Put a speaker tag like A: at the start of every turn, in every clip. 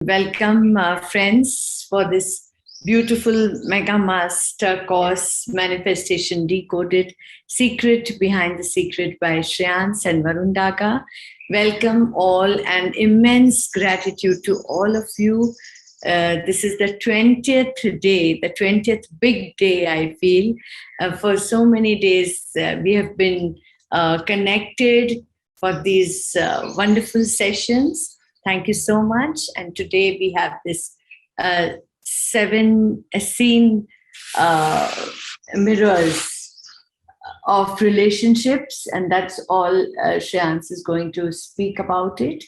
A: Welcome, friends, for this beautiful Mega Master course, Manifestation Decoded, Secret Behind the Secret by Shreans and Daga. Welcome all and immense gratitude to all of you. This is the 20th day, the 20th big day, I feel. For so many days, we have been connected for these wonderful sessions. Thank you so much. And today we have this 7 Asean mirrors of relationships, and that's all Shreans is going to speak about it.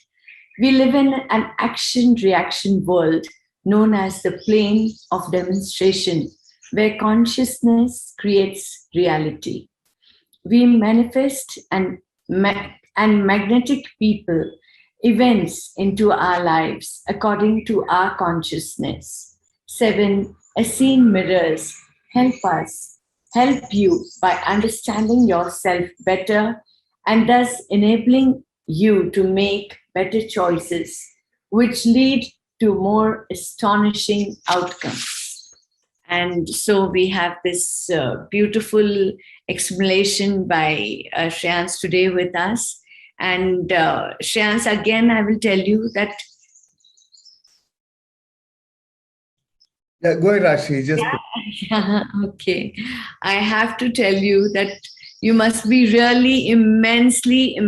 A: We live in an action-reaction world known as the plane of demonstration, where consciousness creates reality. We manifest and magnetic people, events into our lives according to our consciousness. 7 Essene mirrors help you by understanding yourself better and thus enabling you to make better choices, which lead to more astonishing outcomes. And so we have this beautiful explanation by Shreans today with us. And Shreans, again, I will tell you that.
B: Yeah, go ahead, Rashi.
A: Okay. I have to tell you that you must be really immensely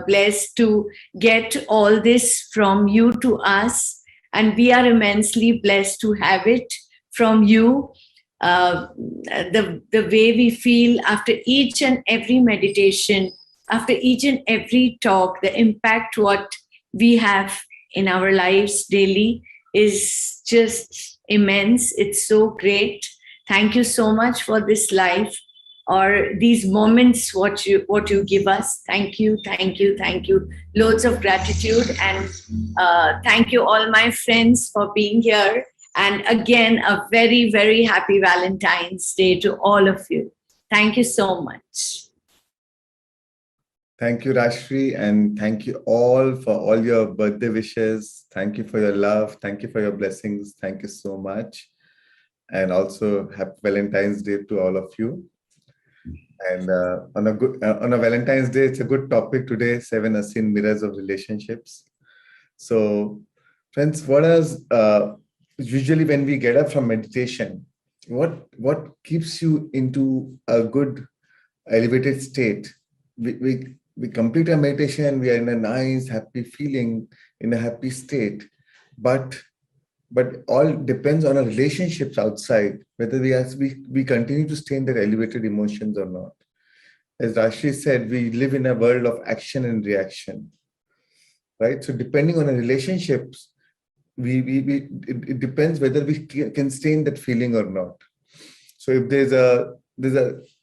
A: blessed to get all this from you to us. And we are immensely blessed to have it from you. The way we feel after each and every meditation, after each and every talk, the impact what we have in our lives daily is just immense. It's so great. Thank you so much for this life or these moments what you give us. Thank you. Loads of gratitude, and thank you all my friends for being here. And again, a very, very happy Valentine's Day to all of you. Thank you so much.
B: Thank you, Rashri, and thank you all for all your birthday wishes. Thank you for your love. Thank you for your blessings. Thank you so much. And also happy Valentine's Day to all of you. And on a Valentine's Day, it's a good topic today, 7 Asean mirrors of relationships. So, friends, what is usually when we get up from meditation, what keeps you into a good elevated state? We complete our meditation, we are in a nice, happy feeling, in a happy state. But all depends on our relationships outside, whether we continue to stay in their elevated emotions or not. As Rashi said, we live in a world of action and reaction, right? So depending on our relationships, it depends whether we can stay in that feeling or not. So if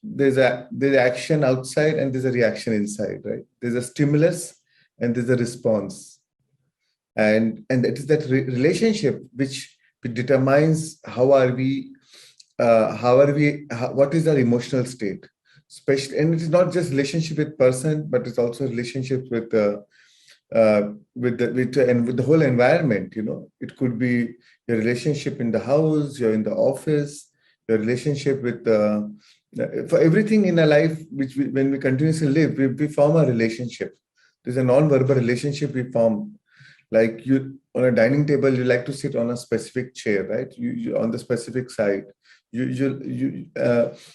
B: there's action outside and there's a reaction inside, right? There's a stimulus and there's a response, and that is that relationship which determines what is our emotional state, especially. And it is not just relationship with person, but it's also relationships with the whole environment. You know, it could be your relationship in the house, you're in the office, your relationship with for everything in our life, when we continuously live, we form a relationship. There's a non-verbal relationship we form. Like you on a dining table, you like to sit on a specific chair, right? You on the specific side. You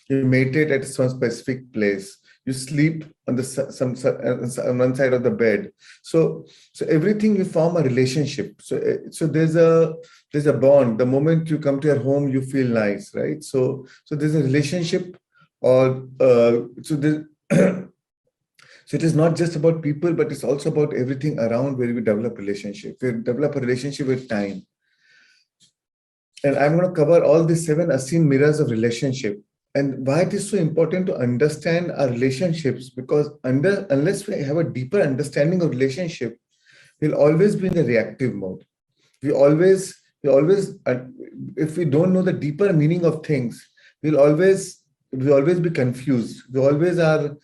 B: meditate at some specific place. You sleep on on one side of the bed. So everything you form a relationship. So there's a bond. The moment you come to your home, you feel nice, right? So there's a relationship, so it is not just about people, but it's also about everything around where we develop relationship. We develop a relationship with time. And I'm going to cover all the 7 Asean mirrors of relationship. And why it is so important to understand our relationships, because unless we have a deeper understanding of relationship, we'll always be in the reactive mode. We always, if we don't know the deeper meaning of things, we'll always be confused. We always are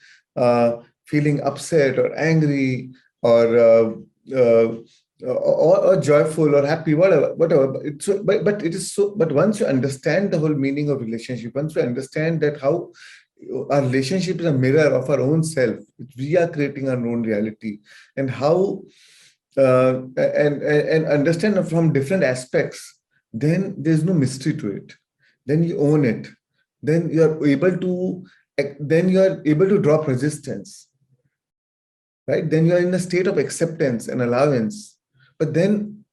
B: feeling upset or angry or or joyful or happy, whatever. But it is so. But once you understand the whole meaning of relationship, once you understand that how our relationship is a mirror of our own self, we are creating our own reality, and how and understand it from different aspects, then there's no mystery to it. Then you own it. Then you are able to drop resistance, right? Then you are in a state of acceptance and allowance. But then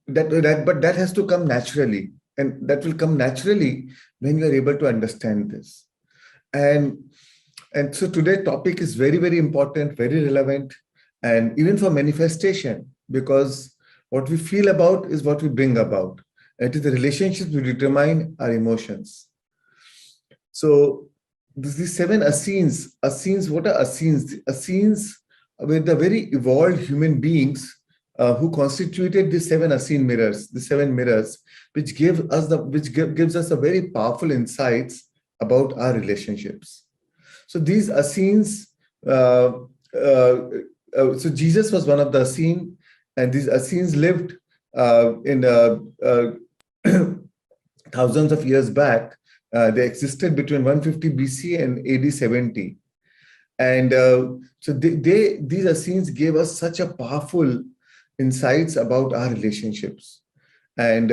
B: that has to come naturally, and that will come naturally when you are able to understand this. And so today's topic is very, very important, very relevant, and even for manifestation, because what we feel about is what we bring about. It is the relationships we determine our emotions. So these seven Essenes, what are Essenes? Essenes were the very evolved human beings who constituted the seven Essene mirrors, the seven mirrors, which gives us a very powerful insights about our relationships. So these Essenes, so Jesus was one of the Essene, and these Essenes lived in thousands of years back. They existed between 150 BC and AD 70. And so these Essenes gave us such a powerful insights about our relationships. And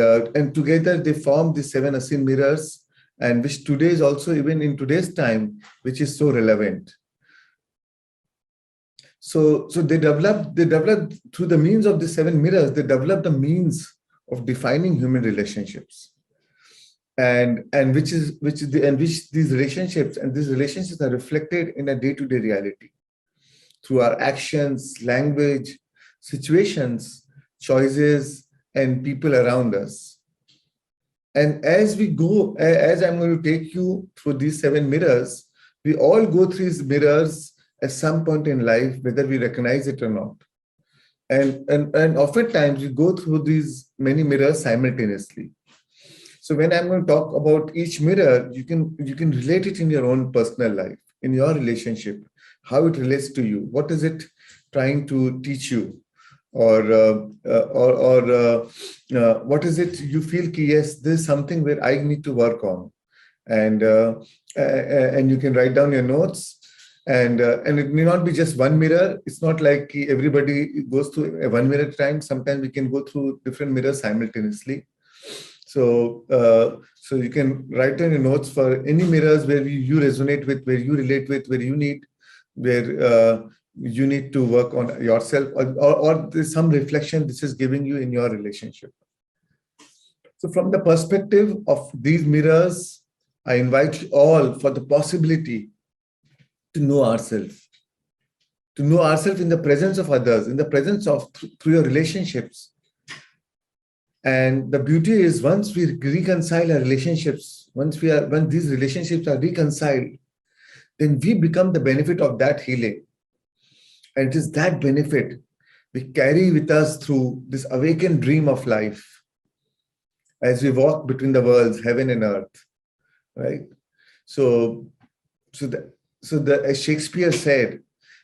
B: together they formed the seven Essene mirrors, and which today is also, even in today's time, which is so relevant. So they developed through the means of the seven mirrors, they developed the means of defining human relationships. And which these relationships are reflected in a day-to-day reality through our actions, language, situations, choices, and people around us. And as I'm going to take you through these seven mirrors, we all go through these mirrors at some point in life, whether we recognize it or not. And oftentimes we go through these many mirrors simultaneously. So when I'm going to talk about each mirror, you can relate it in your own personal life, in your relationship, how it relates to you. What is it trying to teach you? Or what is it you feel, yes, this is something where I need to work on. And you can write down your notes. And it may not be just one mirror. It's not like everybody goes through one mirror at a time. Sometimes we can go through different mirrors simultaneously. So you can write down your notes for any mirrors where you resonate with, where you relate with, where you need to work on yourself, or there's some reflection this is giving you in your relationship. So from the perspective of these mirrors, I invite you all for the possibility to know ourselves in the presence of others, in the presence of through your relationships. And the beauty is, once we reconcile our relationships, when these relationships are reconciled, then we become the benefit of that healing. And it is that benefit we carry with us through this awakened dream of life as we walk between the worlds, heaven and earth, right? So as Shakespeare said,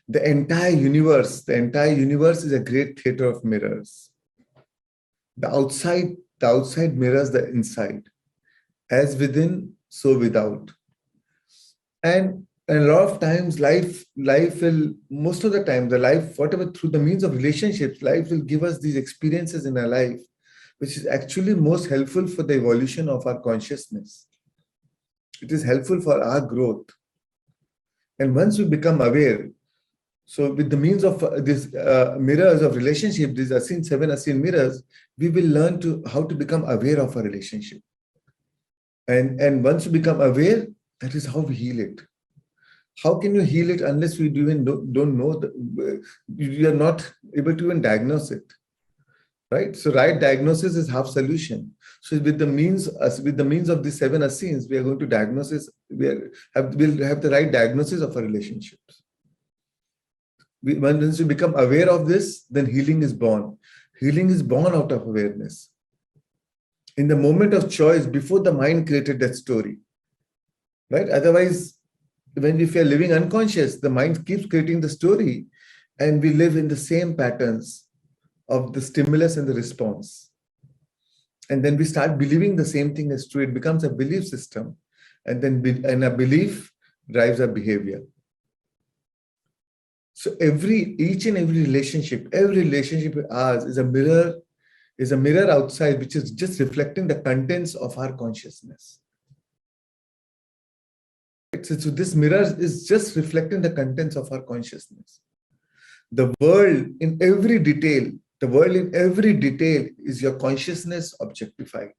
B: the entire universe is a great theater of mirrors. The outside mirrors the inside, as within, so without. And a lot of times, life will, most of the time, whatever, through the means of relationships, life will give us these experiences in our life, which is actually most helpful for the evolution of our consciousness. It is helpful for our growth. And once we become aware, so with the means of these mirrors of relationship, these seven Asean mirrors, we will learn how to become aware of our relationship. And once you become aware, that is how we heal it. How can you heal it unless we even don't know? You are not able to even diagnose it, right? So right diagnosis is half solution. So with the means of the seven Aseans, we are going to diagnose. We'll have the right diagnosis of our relationships. Once you become aware of this, then healing is born. Healing is born out of awareness. In the moment of choice, before the mind created that story, right? Otherwise, if you're living unconscious, the mind keeps creating the story, and we live in the same patterns of the stimulus and the response. And then we start believing the same thing as true. It becomes a belief system. And then a belief drives our behavior. So each and every relationship with ours is a mirror outside, which is just reflecting the contents of our consciousness. So this mirror is just reflecting the contents of our consciousness. The world in every detail is your consciousness objectified.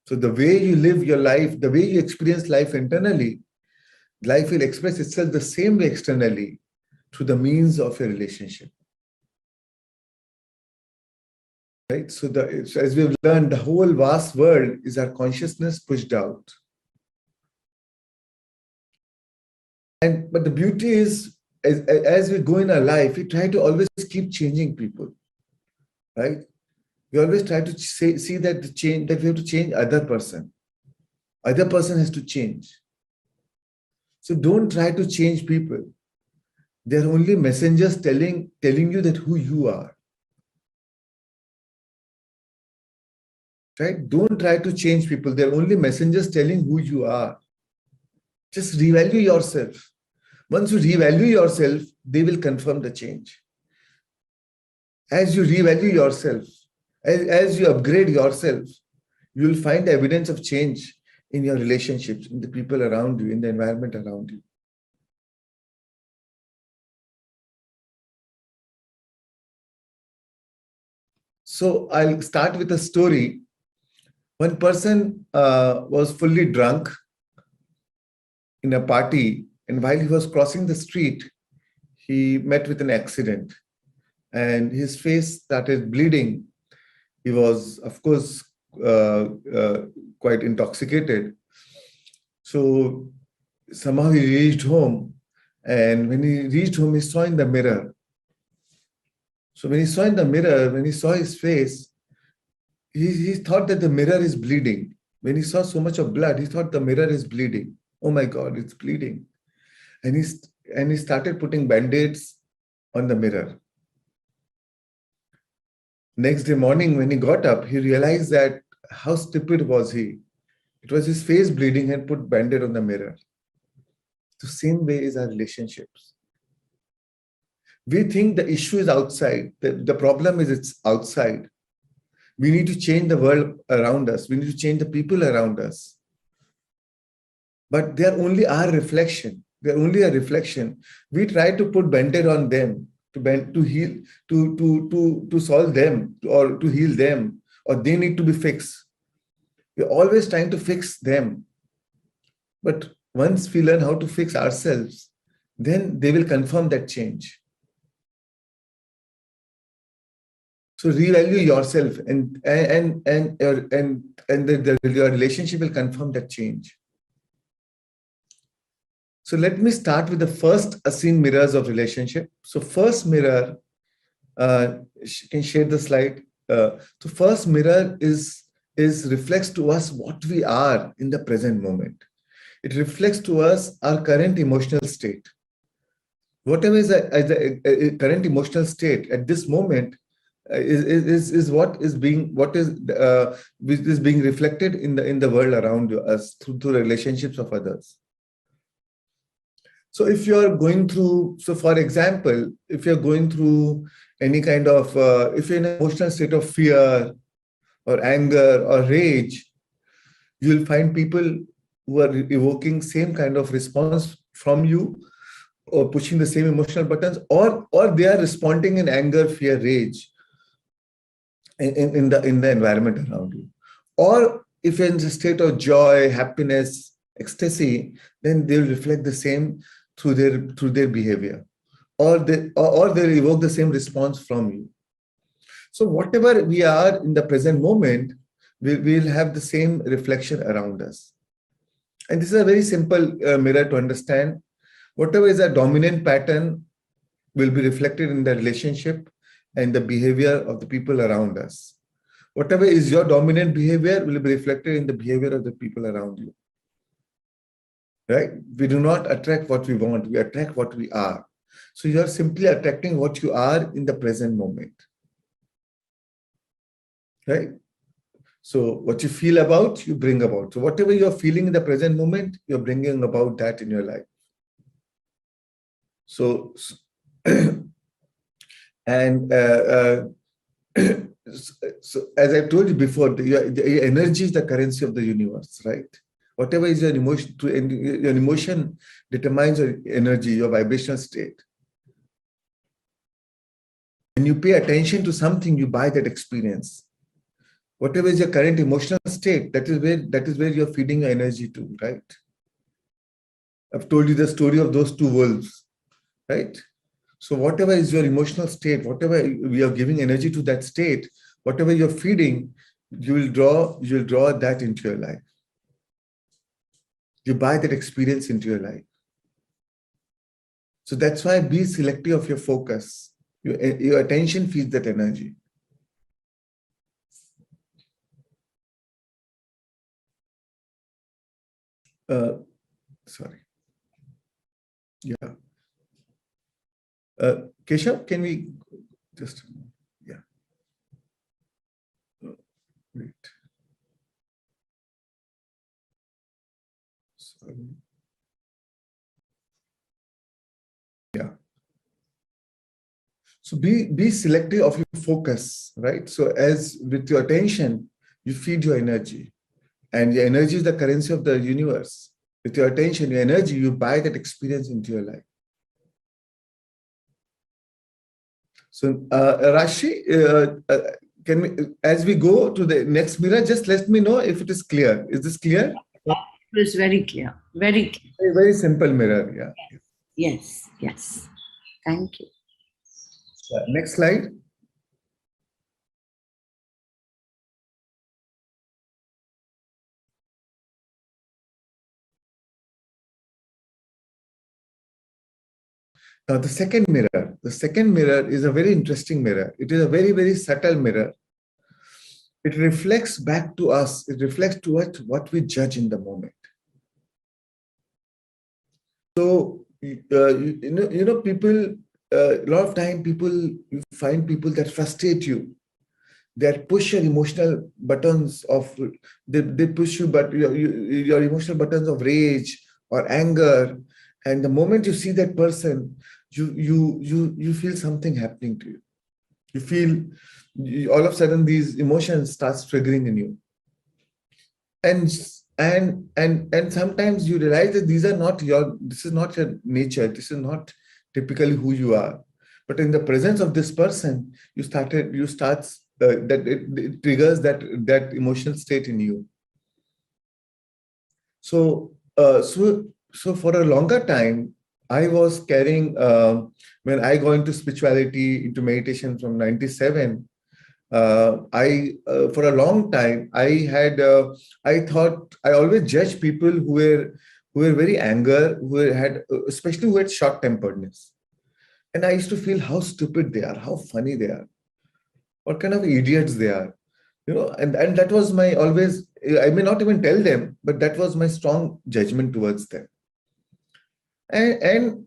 B: So the way you live your life, the way you experience life internally, life will express itself the same way externally through the means of your relationship. Right? So as we've learned, the whole vast world is our consciousness pushed out. But the beauty is, as we go in our life, we try to always keep changing people, right? We always try to see that that we have to change other person. Other person has to change. So don't try to change people. They're only messengers telling you that who you are. Right? Don't try to change people. They're only messengers telling who you are. Just revalue yourself. Once you revalue yourself, they will confirm the change. As you revalue yourself, as you upgrade yourself, you will find evidence of change in your relationships, in the people around you, in the environment around you. So I'll start with a story. One person was fully drunk in a party, and while he was crossing the street, he met with an accident and his face started bleeding. He was, of course, quite intoxicated. So somehow he reached home, and when he reached home, he saw in the mirror. So when he saw in the mirror, when he saw his face, he thought that the mirror is bleeding. When he saw so much of blood, he thought the mirror is bleeding. Oh my God, it's bleeding. And he started putting band-aids on the mirror. Next day morning, when he got up, he realized that how stupid was he. It was his face bleeding and put band-aid on the mirror. The same way is our relationships. We think the issue is outside. The problem is it's outside. We need to change the world around us. We need to change the people around us. But they are only our reflection. They are only a reflection. We try to put band-aid on them to heal, to solve them or to heal them, or they need to be fixed. We're always trying to fix them. But once we learn how to fix ourselves, then they will confirm that change. So revalue yourself, and your relationship will confirm that change. So let me start with the first Asean mirrors of relationship. So first mirror, can share the slide. So first mirror reflects to us what we are in the present moment. It reflects to us our current emotional state. Whatever is the current emotional state at this moment is what is being reflected in the world around us through relationships of others. So if you're going through, so for example, if you're going through any kind of, if you're in an emotional state of fear or anger or rage, you'll find people who are evoking same kind of response from you, or pushing the same emotional buttons, or they are responding in anger, fear, rage in the environment around you. Or if you're in a state of joy, happiness, ecstasy, then they'll reflect the same through their behavior, or they evoke the same response from you. So whatever we are in the present moment, we'll have the same reflection around us. And this is a very simple mirror to understand. Whatever is a dominant pattern will be reflected in the relationship and the behavior of the people around us. Whatever is your dominant behavior will be reflected in the behavior of the people around you. Right? We do not attract what we want, we attract what we are. So you are simply attracting what you are in the present moment, right? So what you feel about, you bring about. So whatever you're feeling in the present moment, you're bringing about that in your life. So, and so as I told you before, the energy is the currency of the universe, right? Whatever is your emotion, your emotion determines your energy, your vibrational state. When you pay attention to something, you buy that experience. Whatever is your current emotional state, that is where you're feeding your energy to, right? I've told you the story of those two wolves, right? So whatever is your emotional state, whatever we are giving energy to that state, whatever you're feeding, you'll draw that into your life. You buy that experience into your life. So that's why be selective of your focus. Your attention feeds that energy. Sorry. Yeah. Keshav, can we just, yeah. Wait. Sorry. Yeah. So be selective of your focus, right? So as with your attention, you feed your energy. And your energy is the currency of the universe. With your attention, your energy, you buy that experience into your life. So, Rashi, can we, as we go to the next mirror, just let me know if it is clear. Is this clear?
A: It was very clear. Very clear.
B: A very simple mirror, yeah.
A: Yes, yes. Thank you.
B: Next slide. Now, the second mirror is a very interesting mirror. It is a very, very subtle mirror. It reflects back to us. It reflects to us what we judge in the moment. So, people, a lot of time you find people that frustrate you, that push your emotional buttons of, they push you, but your emotional buttons of rage or anger. And the moment you see that person, you feel something happening to you. You feel all of a sudden these emotions starts triggering in you. And sometimes you realize that this is not your nature. This is not typically who you are. But in the presence of this person, it triggers that emotional state in you. So for a longer time, I was carrying, when I got into spirituality, into meditation from 97, for a long time, I thought I always judged people who were very angry, especially who had short-temperedness. And I used to feel how stupid they are, how funny they are, what kind of idiots they are. And that was my always, I may not even tell them, but that was my strong judgment towards them. And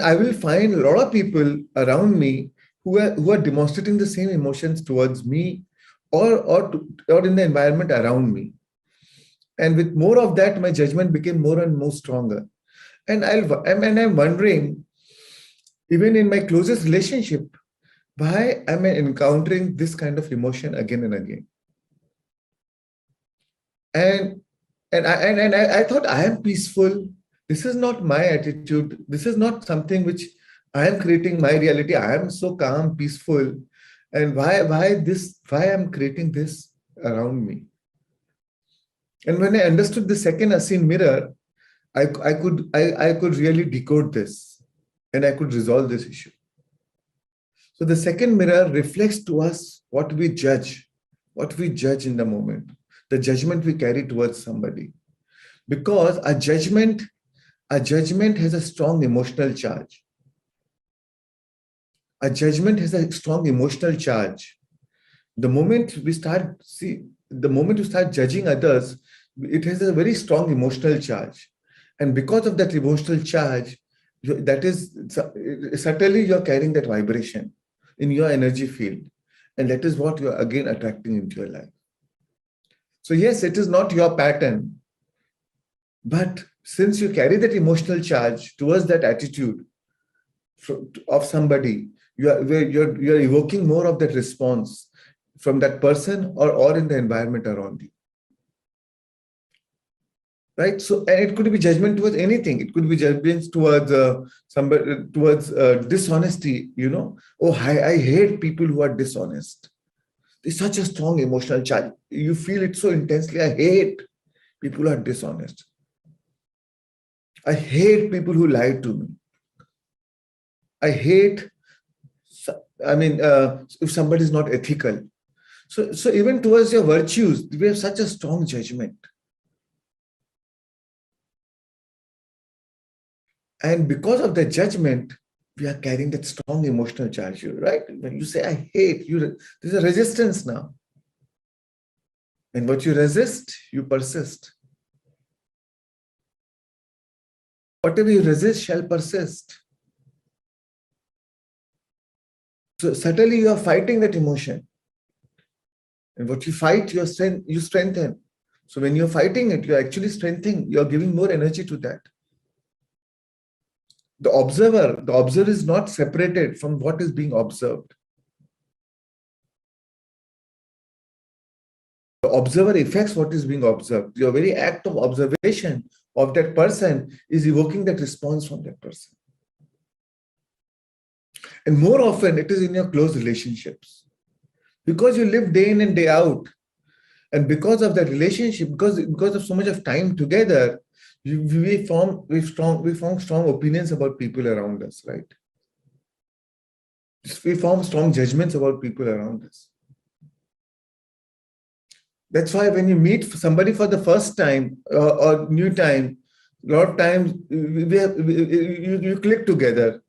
B: I will find a lot of people around me who are demonstrating the same emotions towards me or in the environment around me. And with more of that, my judgment became more and more stronger. And I'm wondering, even in my closest relationship, why am I encountering this kind of emotion again and again? And I thought I am peaceful. This is not my attitude. This is not something which I am creating my reality. I am so calm, peaceful. And why I'm creating this around me? And when I understood the second Asean mirror, I could really decode this and I could resolve this issue. So the second mirror reflects to us what we judge in the moment, the judgment we carry towards somebody. Because a judgment has a strong emotional charge. A judgment has a strong emotional charge. The moment you start judging others, it has a very strong emotional charge. And because of that emotional charge, That is, certainly you're carrying that vibration in your energy field. And that is what you're again attracting into your life. So yes, it is not your pattern, but since you carry that emotional charge towards that attitude of somebody, you're evoking more of that response from that person or in the environment around you. Right? So, and it could be judgment towards anything. It could be judgments towards somebody, towards dishonesty. Oh, I hate people who are dishonest. It's such a strong emotional charge. You feel it so intensely. I hate people who are dishonest. I hate people who lie to me. I hate, if somebody is not ethical. So even towards your virtues, we have such a strong judgment. And because of the judgment, we are carrying that strong emotional charge, right? When you say, I hate, there's a resistance now. And what you resist, you persist. Whatever you resist shall persist. So certainly you are fighting that emotion. And what you fight, you strengthen. So when you're fighting it, you're actually strengthening, you're giving more energy to that. The observer is not separated from what is being observed. The observer affects what is being observed. Your very act of observation of that person is evoking that response from that person. And more often, it is in your close relationships. Because you live day in and day out. And because of that relationship, because of so much of time together, we form strong opinions about people around us, right? We form strong judgments about people around us. That's why when you meet somebody for the first time or new time, a lot of times you click together,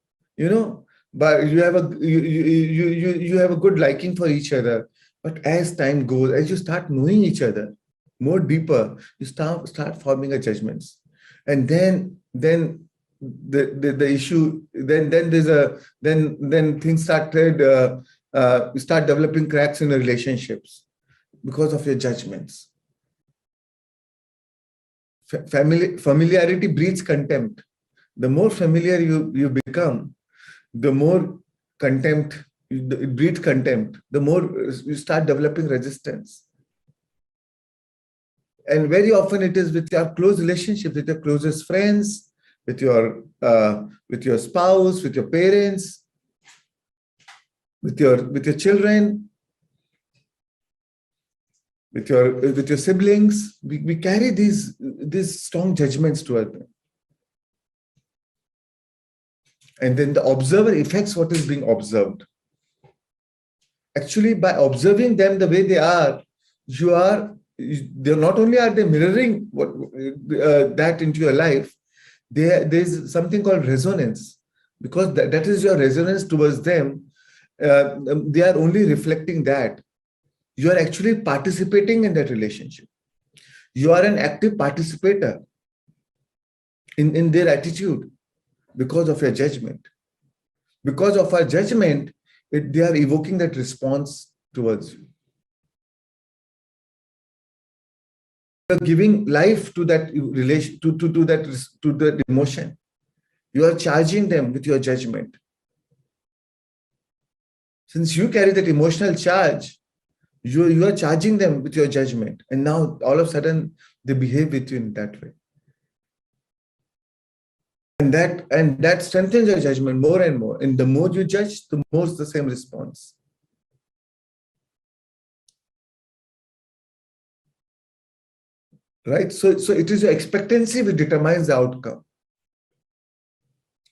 B: but you have a good liking for each other. But as time goes, as you start knowing each other more deeper, you start forming a judgments, and then the issue then things you start developing cracks in the relationships because of your judgments. Familiarity breeds contempt. The more familiar you become, the more contempt, it breeds contempt, the more you start developing resistance. And very often it is with your close relationships, with your closest friends, with your spouse, with your parents, with your children, with your siblings. We carry these strong judgments toward them. And then the observer affects what is being observed. Actually, by observing them the way they are, they're not only are they mirroring what that into your life, there's something called resonance, because that is your resonance towards them. They are only reflecting that. You are actually participating in that relationship. You are an active participator in their attitude because of your judgment. Because of our judgment, they are evoking that response towards you. You are giving life to that relation, to that emotion. You are charging them with your judgment. Since you carry that emotional charge, you are charging them with your judgment. And now all of a sudden they behave with you in that way. And that strengthens your judgment more and more. And the more you judge, the more it's the same response. Right? So it is your expectancy which determines the outcome.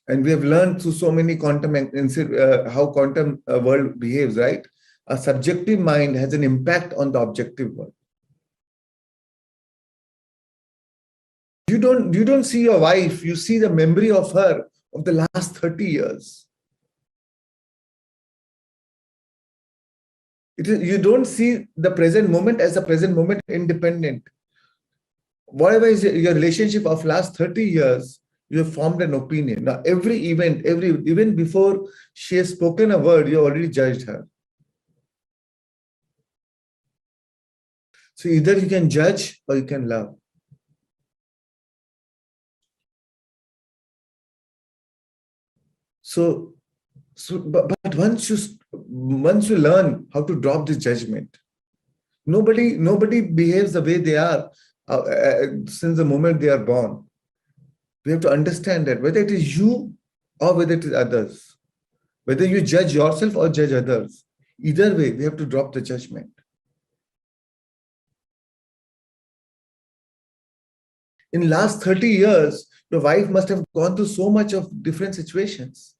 B: And we have learned through so many quantum how quantum world behaves, right? A subjective mind has an impact on the objective world. You don't see your wife, you see the memory of her of the last 30 years. You don't see the present moment as a present moment independent. Whatever is your relationship of last 30 years, You have formed an opinion. Now, every event, even before she has spoken a word, you already judged her. So either you can judge or you can love. But once you learn how to drop this judgment, nobody behaves the way they are since the moment they are born. We have to understand that whether it is you or whether it is others, whether you judge yourself or judge others, either way, we have to drop the judgment. In last 30 years, your wife must have gone through so much of different situations.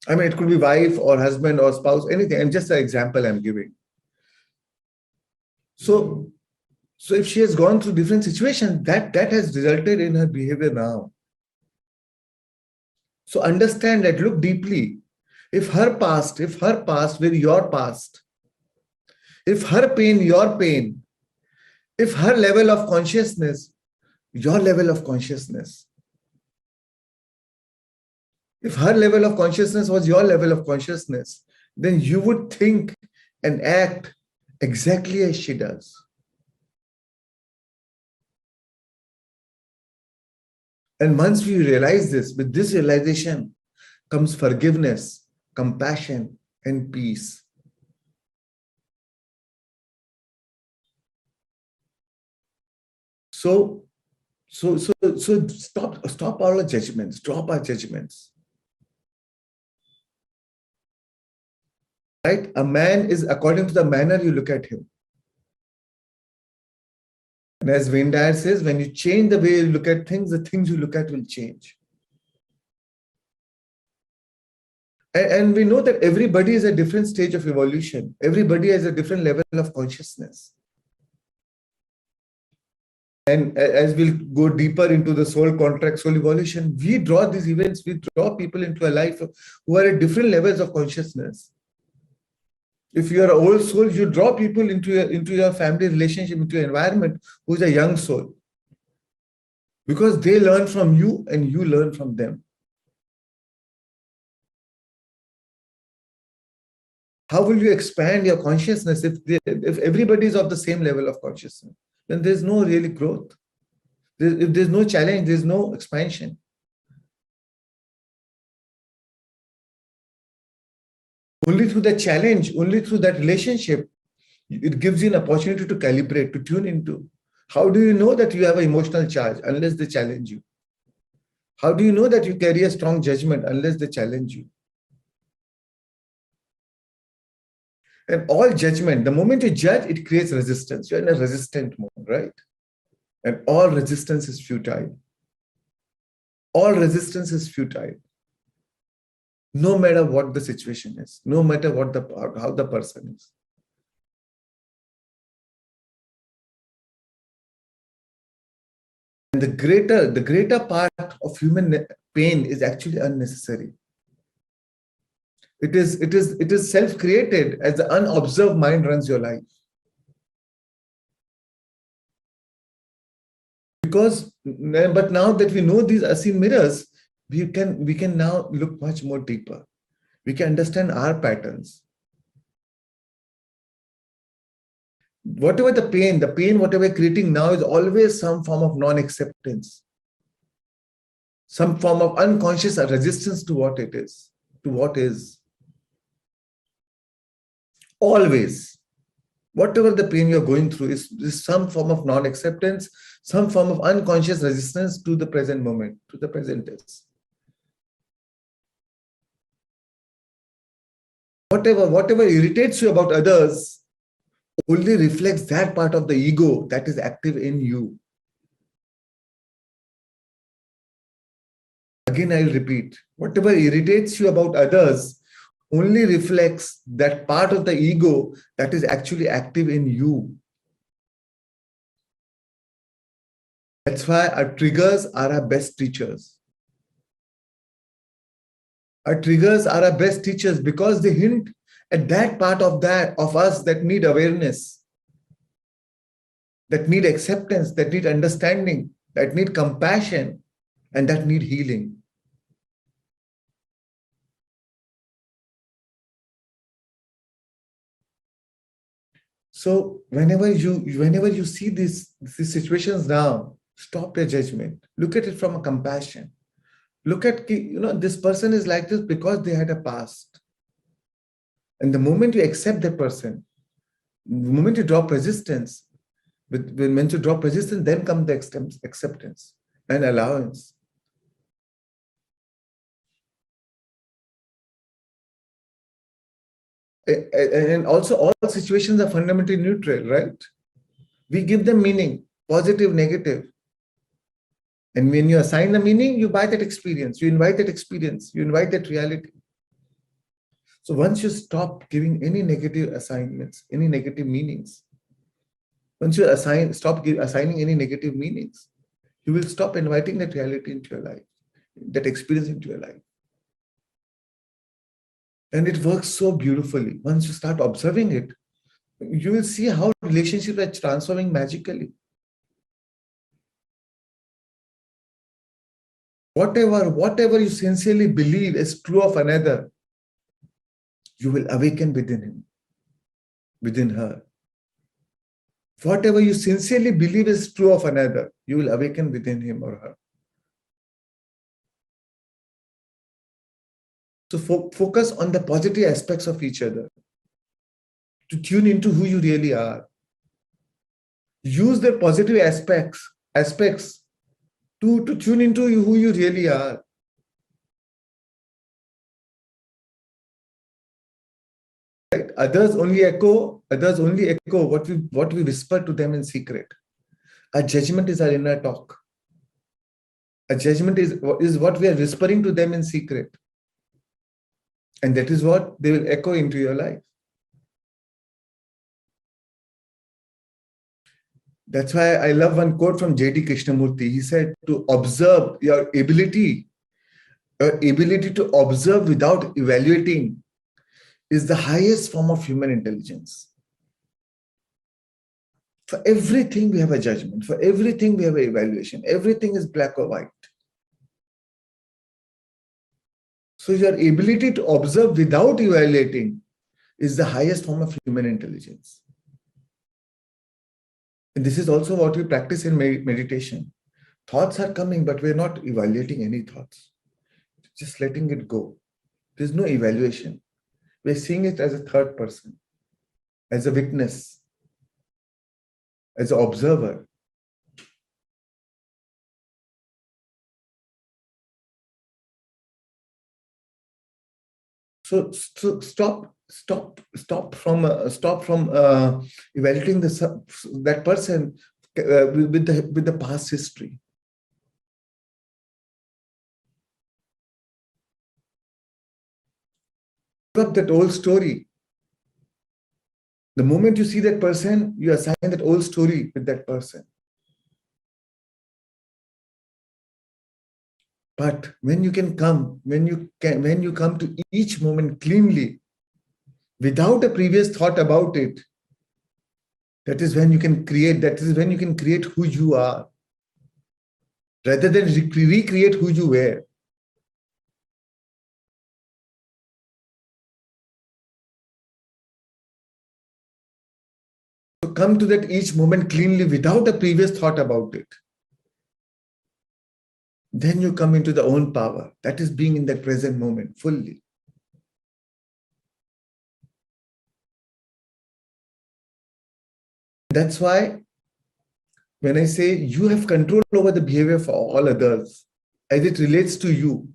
B: I mean, it could be wife or husband or spouse, anything. And just an example I'm giving. So if she has gone through different situations, that has resulted in her behavior now. So understand that, look deeply. If her past were your past, if her pain, your pain, if her level of consciousness, your level of consciousness, if her level of consciousness was your level of consciousness, then you would think and act exactly as she does. And once we realize this, with this realization comes forgiveness, compassion, and peace. So stop all our judgments, drop our judgments. Right? A man is according to the manner you look at him. And as Wayne Dyer says, when you change the way you look at things, the things you look at will change. And we know that everybody is at a different stage of evolution. Everybody has a different level of consciousness. And as we'll go deeper into the soul contract, soul evolution, we draw these events, we draw people into a life who are at different levels of consciousness. If you are an old soul, you draw people into your family relationship, into your environment who is a young soul. Because they learn from you and you learn from them. How will you expand your consciousness if everybody is of the same level of consciousness? Then there's no really growth. If there's no challenge, there's no expansion. Only through the challenge, only through that relationship, it gives you an opportunity to calibrate, to tune into. How do you know that you have an emotional charge unless they challenge you? How do you know that you carry a strong judgment unless they challenge you? And all judgment, the moment you judge, it creates resistance. You're in a resistant mode, right? And all resistance is futile. All resistance is futile. No matter what the situation is, no matter what how the person is. And the greater part of human pain is actually unnecessary. It is self-created as the unobserved mind runs your life. But now that we know these unseen mirrors, we can now look much more deeper. We can understand our patterns. Whatever the pain whatever we're creating now is always some form of non-acceptance, some form of unconscious resistance to what it is, to what is. Always, whatever the pain you're going through is some form of non-acceptance, some form of unconscious resistance to the present moment, to the present is. Whatever irritates you about others only reflects that part of the ego that is active in you. Again, I'll repeat, whatever irritates you about others only reflects that part of the ego that is actually active in you. That's why our triggers are our best teachers. Our triggers are our best teachers because they hint at that part of us that need awareness, that need acceptance, that need understanding, that need compassion, and that need healing. So whenever you see these situations now, stop your judgment. Look at it from a compassion. Look at, this person is like this because they had a past. And the moment you accept that person, the moment you drop resistance, when you drop resistance, then comes the acceptance and allowance. And also all situations are fundamentally neutral, right? We give them meaning, positive, negative. And when you assign the meaning, you buy that experience, you invite that experience, you invite that reality. So once you stop giving any negative assignments, any negative meanings, once you stop assigning any negative meanings, you will stop inviting that reality into your life, that experience into your life. And it works so beautifully. Once you start observing it, you will see how relationships are transforming magically. Whatever you sincerely believe is true of another, you will awaken within him, within her. Whatever you sincerely believe is true of another, you will awaken within him or her. So focus on the positive aspects of each other to tune into who you really are. Use the positive aspects to tune into who you really are. Right? Others only echo what we whisper to them in secret. Our judgment is our inner talk. A judgment is what we are whispering to them in secret. And that is what they will echo into your life. That's why I love one quote from J.D. Krishnamurti. He said, to observe, your ability to observe without evaluating is the highest form of human intelligence. For everything we have a judgment. For everything we have an evaluation. Everything is black or white. So your ability to observe without evaluating is the highest form of human intelligence. And this is also what we practice in meditation. Thoughts are coming, but we're not evaluating any thoughts. Just letting it go. There's no evaluation. We're seeing it as a third person, as a witness, as an observer. So stop from evaluating that person with the past history. Give up that old story. The moment you see that person, you assign that old story with that person. But when you come to each moment cleanly, without a previous thought about it, that is when you can create who you are, rather than recreate who you were. So come to that each moment cleanly without a previous thought about it. Then you come into the own power. That is being in that present moment fully. That's why when I say you have control over the behavior for all others as it relates to you,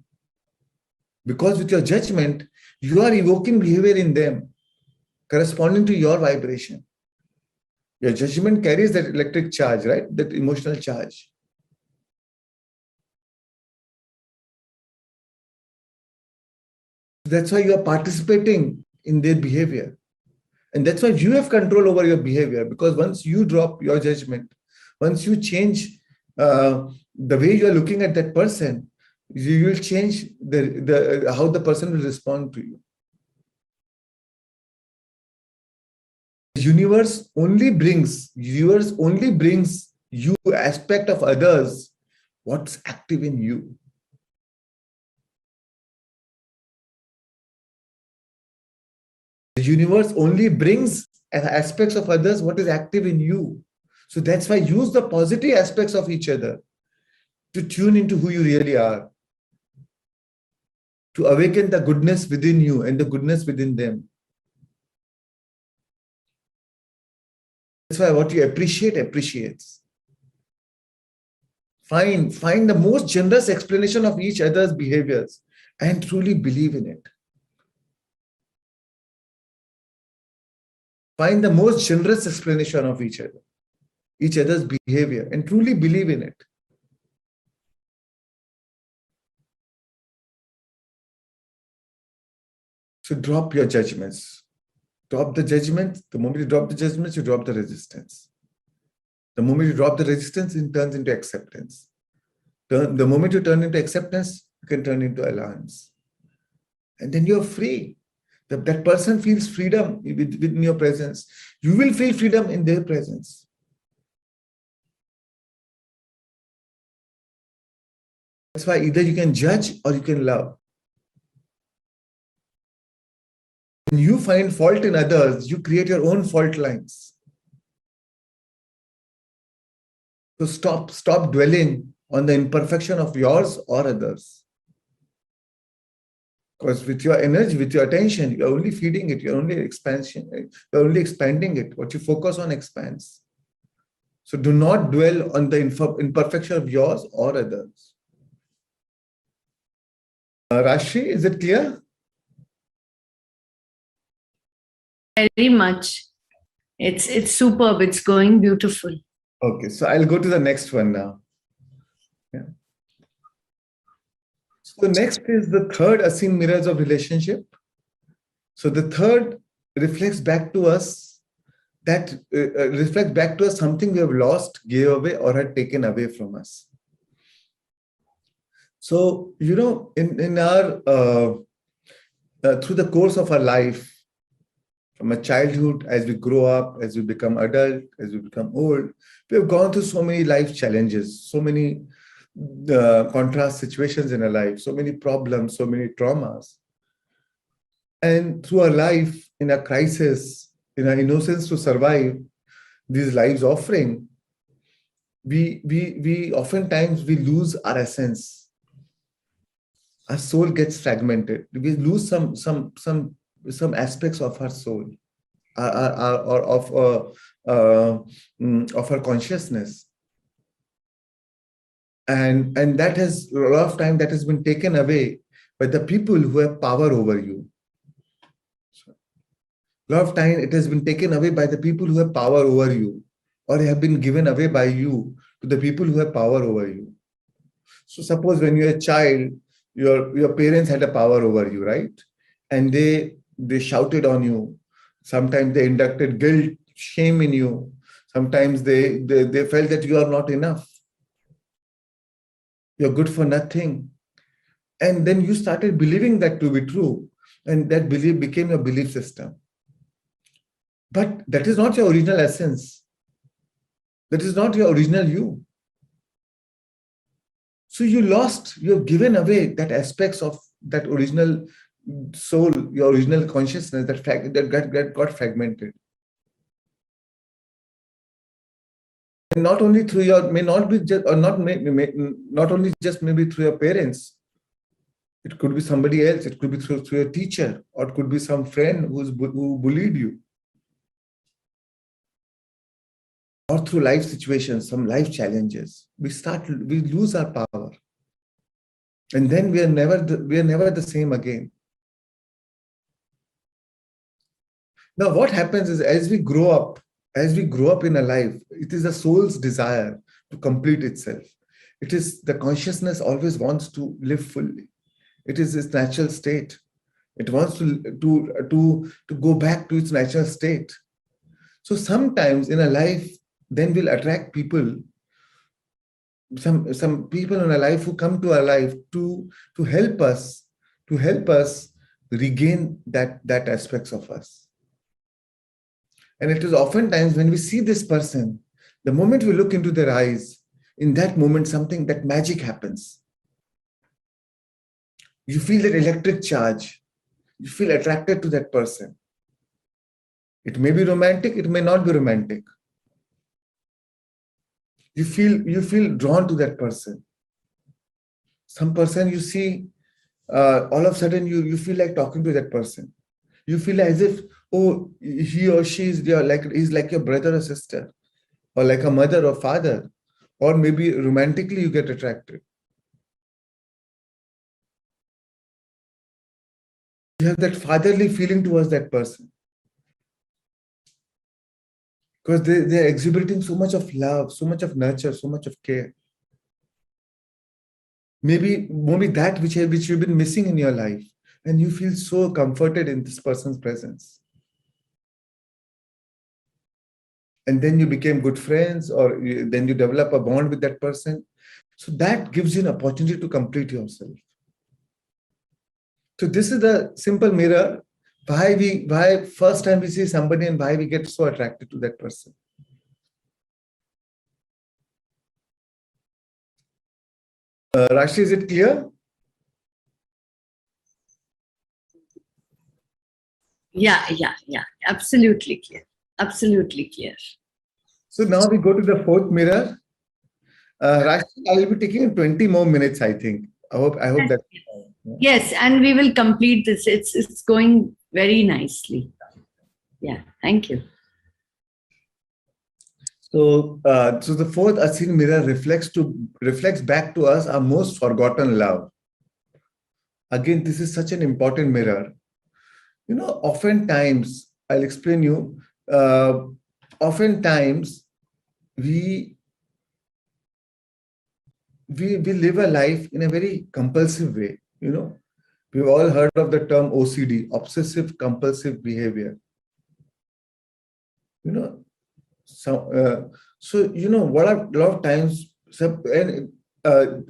B: because with your judgment, you are evoking behavior in them corresponding to your vibration. Your judgment carries that electric charge, right? That emotional charge. That's why you are participating in their behavior. And that's why you have control over your behavior, because once you drop your judgment, once you change the way you are looking at that person, you will change how the person will respond to you. Universe only brings you aspect of others What's active in you? The universe only brings aspects of others what is active in you. So that's why use the positive aspects of each other to tune into who you really are, to awaken the goodness within you and the goodness within them. That's why what you appreciate appreciates. Find the most generous explanation of each other's behaviors and truly believe in it. Find the most generous explanation of each other's behavior, and truly believe in it. So drop your judgments. Drop the judgment. The moment you drop the judgments, you drop the resistance. The moment you drop the resistance, it turns into acceptance. The moment you turn into acceptance, you can turn into allowance. And then you're free. That person feels freedom within your presence. You will feel freedom in their presence. That's why either you can judge or you can love. When you find fault in others, you create your own fault lines. So stop dwelling on the imperfection of yours or others. Because with your energy, with your attention, you're only feeding it, you're only expanding it. What you focus on expands. So do not dwell on the imperfection of yours or others. Rashi, is it clear?
A: Very much. It's superb. It's going beautiful.
B: Okay, so I'll go to the next one now. Yeah. So next is the third unseen mirrors of relationship. So the third reflects back to us something we have lost, gave away, or had taken away from us. So, in our through the course of our life, from a childhood, as we grow up, as we become adult, as we become old, we have gone through so many life challenges, so many contrast situations in our life, so many problems, so many traumas. And through our life, in a crisis, in our innocence to survive these lives offering, we oftentimes we lose our essence. Our soul gets fragmented. We lose some aspects of our soul, of our consciousness. And that has a lot of time that has been taken away by the people who have power over you. A lot of time it has been taken away by the people who have power over you, or have been given away by you to the people who have power over you. So suppose when you're a child, your parents had a power over you, right? And they shouted on you. Sometimes they inducted guilt, shame in you. Sometimes they felt that you are not enough. You're good for nothing. And then you started believing that to be true. And that belief became your belief system. But that is not your original essence. That is not your original you. So you've given away that aspects of that original soul, your original consciousness that got fragmented. And not only through not only just maybe through your parents. It could be somebody else. It could be through your teacher, or it could be some friend who bullied you. Or through life situations, some life challenges. We lose our power. And then we are never the same again. Now, what happens is as we grow up in a life, it is the soul's desire to complete itself. It is the consciousness always wants to live fully. It is its natural state. It wants to go back to its natural state. So sometimes in a life, then we'll attract people, some people in our life who come to our life to help us regain that aspects of us. And it is oftentimes when we see this person, the moment we look into their eyes, in that moment, something, that magic happens. You feel that electric charge. You feel attracted to that person. It may be romantic, it may not be romantic. You feel drawn to that person. Some person you see, all of a sudden you feel like talking to that person. You feel as if, oh, he or she is he's like your brother or sister, or like a mother or father, or maybe romantically you get attracted. You have that fatherly feeling towards that person because they're exhibiting so much of love, so much of nurture, so much of care. Maybe that which you've been missing in your life, and you feel so comforted in this person's presence. And then you became good friends, or then you develop a bond with that person. So that gives you an opportunity to complete yourself. So this is the simple mirror. Why first time we see somebody and why we get so attracted to that person. Rashi, is it clear?
A: Yeah. Absolutely clear. Absolutely clear.
B: So now we go to the fourth mirror. Rashi, I will be taking 20 more minutes, I think. I hope that.
A: Yes, and we will complete this. It's going very nicely. Yeah, thank you.
B: So the fourth Asean mirror reflects back to us our most forgotten love. Again, this is such an important mirror. Oftentimes, I'll explain you. Oftentimes, we live a life in a very compulsive way. We've all heard of the term OCD, obsessive compulsive behavior. So what a lot of times,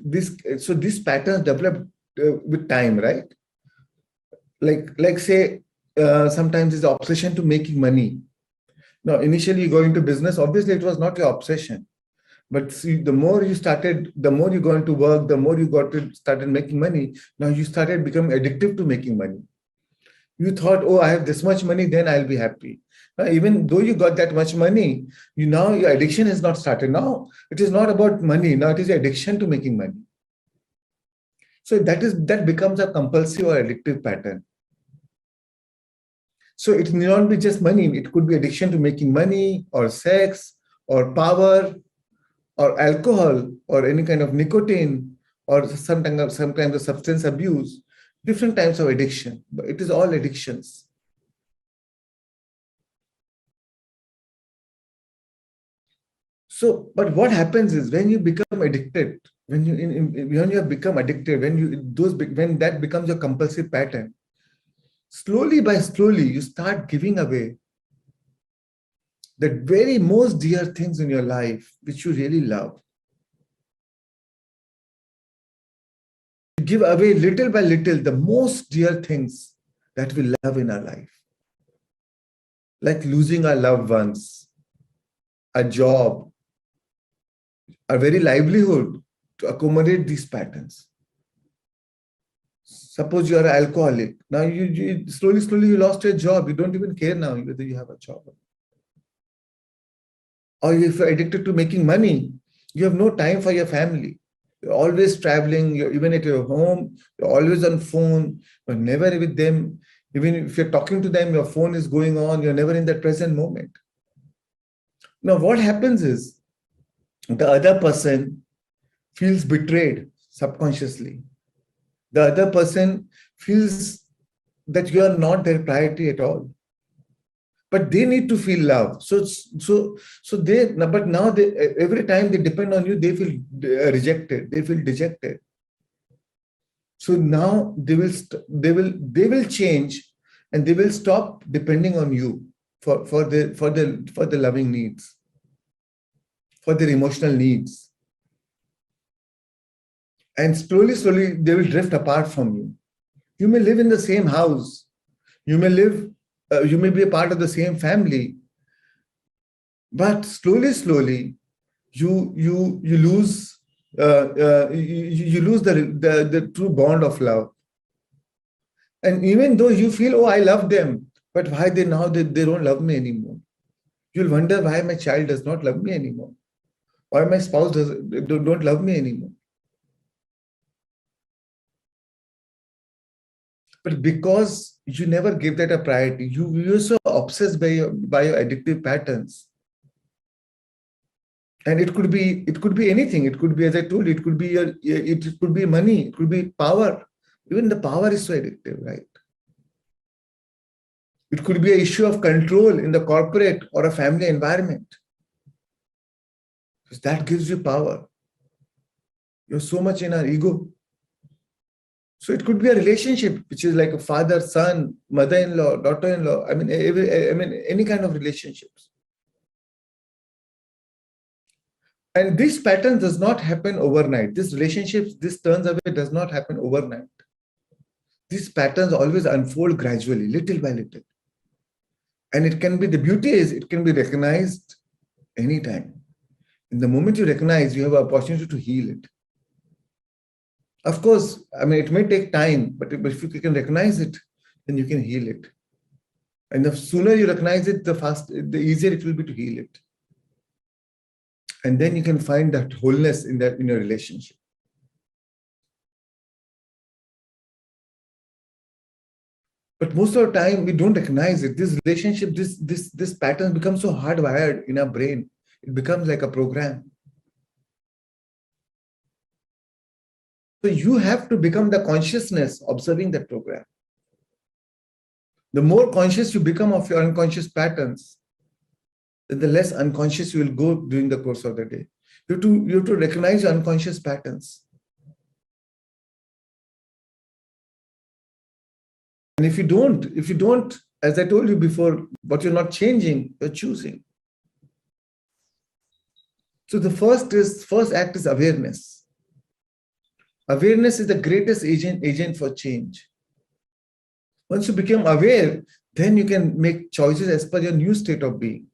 B: these patterns develop with time, right? Like say, sometimes it's the obsession to making money. Now, initially you go into business, obviously it was not your obsession. But see, the more you go into work, the more you started making money. Now you started becoming addictive to making money. You thought, oh, I have this much money, then I'll be happy. Now, even though you got that much money, your addiction has not started. Now, it is not about money. Now it is addiction to making money. So that becomes a compulsive or addictive pattern. So it need not be just money. It could be addiction to making money, or sex, or power, or alcohol, or any kind of nicotine, or sometimes of substance abuse. Different types of addiction, but it is all addictions. So, but what happens is when you become addicted, when you have become addicted, when that becomes your compulsive pattern, slowly you start giving away the very most dear things in your life, which you really love. You give away little by little the most dear things that we love in our life. Like losing our loved ones, a job, our very livelihood, to accommodate these patterns. Suppose you are an alcoholic. Now you slowly you lost your job. You don't even care now whether you have a job. Or if you're addicted to making money, you have no time for your family. You're always traveling. You're even at your home. You're always on phone. You're never with them. Even if you're talking to them, your phone is going on. You're never in that present moment. Now, what happens is the other person feels betrayed subconsciously. The other person feels that you are not their priority at all. But they need to feel love. But now every time they depend on you, they feel rejected. They feel dejected. So now they will change, and they will stop depending on you for the loving needs, for their emotional needs. And slowly they will drift apart from you. You may live in the same house. You may be a part of the same family. But slowly, you lose you lose the true bond of love. And even though you feel, oh, I love them, but why they don't love me anymore? You'll wonder why my child does not love me anymore, or my spouse don't love me anymore. But because you never give that a priority, you're so obsessed by your addictive patterns. And it could be anything. It could be, as I told you, it could be money, it could be power. Even the power is so addictive, right? It could be an issue of control in the corporate or a family environment. Because that gives you power. You're so much in our ego. So it could be a relationship, which is like a father, son, mother-in-law, daughter-in-law. I mean, any kind of relationships. And this pattern does not happen overnight. This relationships, this turns away does not happen overnight. These patterns always unfold gradually, little by little. And it can be, the beauty is, it can be recognized anytime. In the moment you recognize, you have an opportunity to heal it. Of course, I mean, it may take time, but if you can recognize it, then you can heal it. And the sooner you recognize it, the easier it will be to heal it. And then you can find that wholeness in your relationship. But most of the time, we don't recognize it. This relationship, this pattern becomes so hardwired in our brain. It becomes like a program. So you have to become the consciousness observing that program. The more conscious you become of your unconscious patterns, then the less unconscious you will go during the course of the day. You have to recognize your unconscious patterns. And if you don't, as I told you before, what you're not changing, you're choosing. So the first act is awareness. Awareness is the greatest agent for change. Once you become aware, then you can make choices as per your new state of being.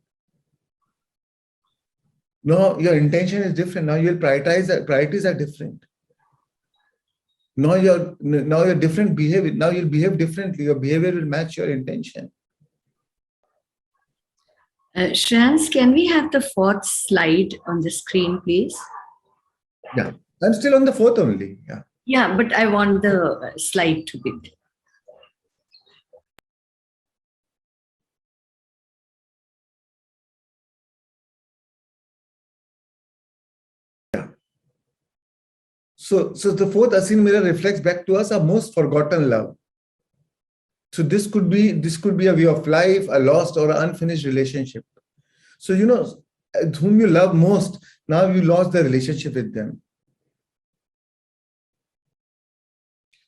B: Now your intention is different. Now you'll priorities are different. Now your different behavior. Now you'll behave differently. Your behavior will match your intention.
A: Shreans, can we have the fourth slide on the screen, please?
B: Yeah, I'm still on the fourth only. Yeah.
A: Yeah, but I want the slide to be there.
B: So the fourth Asean mirror reflects back to us our most forgotten love. So this could be a way of life, a lost or an unfinished relationship. So whom you love most, now you lost the relationship with them.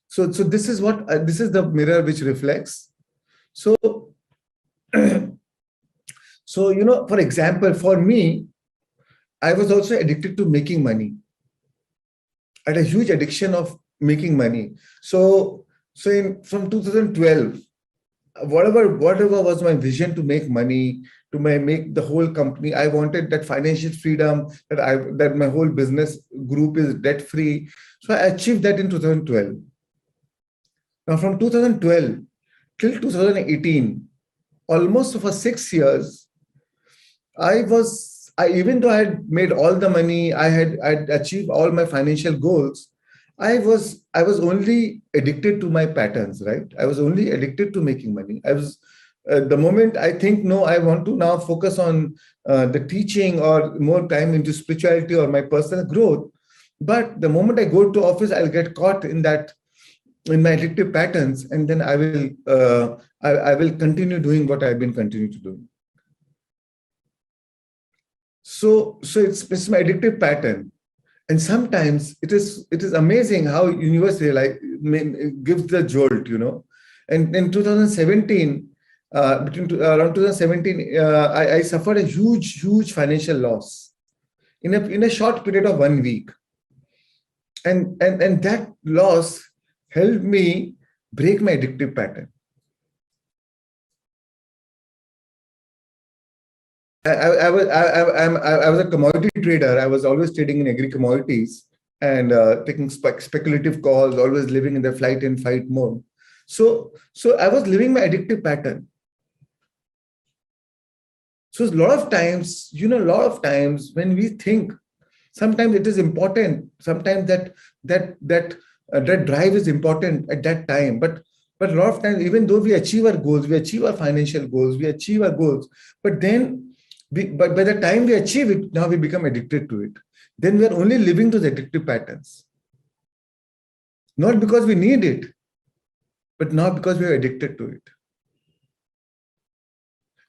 B: So this is the mirror which reflects. So for example, for me, I was also addicted to making money. I had a huge addiction of making money. So from 2012, whatever was my vision to make money, to make the whole company, I wanted that financial freedom, that my whole business group is debt free. So I achieved that in 2012. Now from 2012 till 2018, almost for 6 years, even though I had made all the money, I'd achieved all my financial goals, I was only addicted to my patterns, right? I was only addicted to making money. I was the moment I think, no, I want to now focus on the teaching or more time into spirituality or my personal growth. But the moment I go to office, I'll get caught in my addictive patterns, and then I will continue doing what I've been continuing to do. So it's my addictive pattern. And sometimes it is amazing how universe gives the jolt, And in 2017, around 2017, I suffered a huge financial loss in a short period of 1 week, and that loss helped me break my addictive pattern. I was a commodity trader. I was always trading in agri commodities and taking speculative calls, always living in the flight and fight mode. So I was living my addictive pattern. So a lot of times, a lot of times when we think, sometimes it is important, sometimes that drive is important at that time. But a lot of times, even though we achieve our goals, we achieve our financial goals, we achieve our goals, but then but by the time we achieve it, now we become addicted to it. Then we are only living those addictive patterns. Not because we need it, but not because we are addicted to it.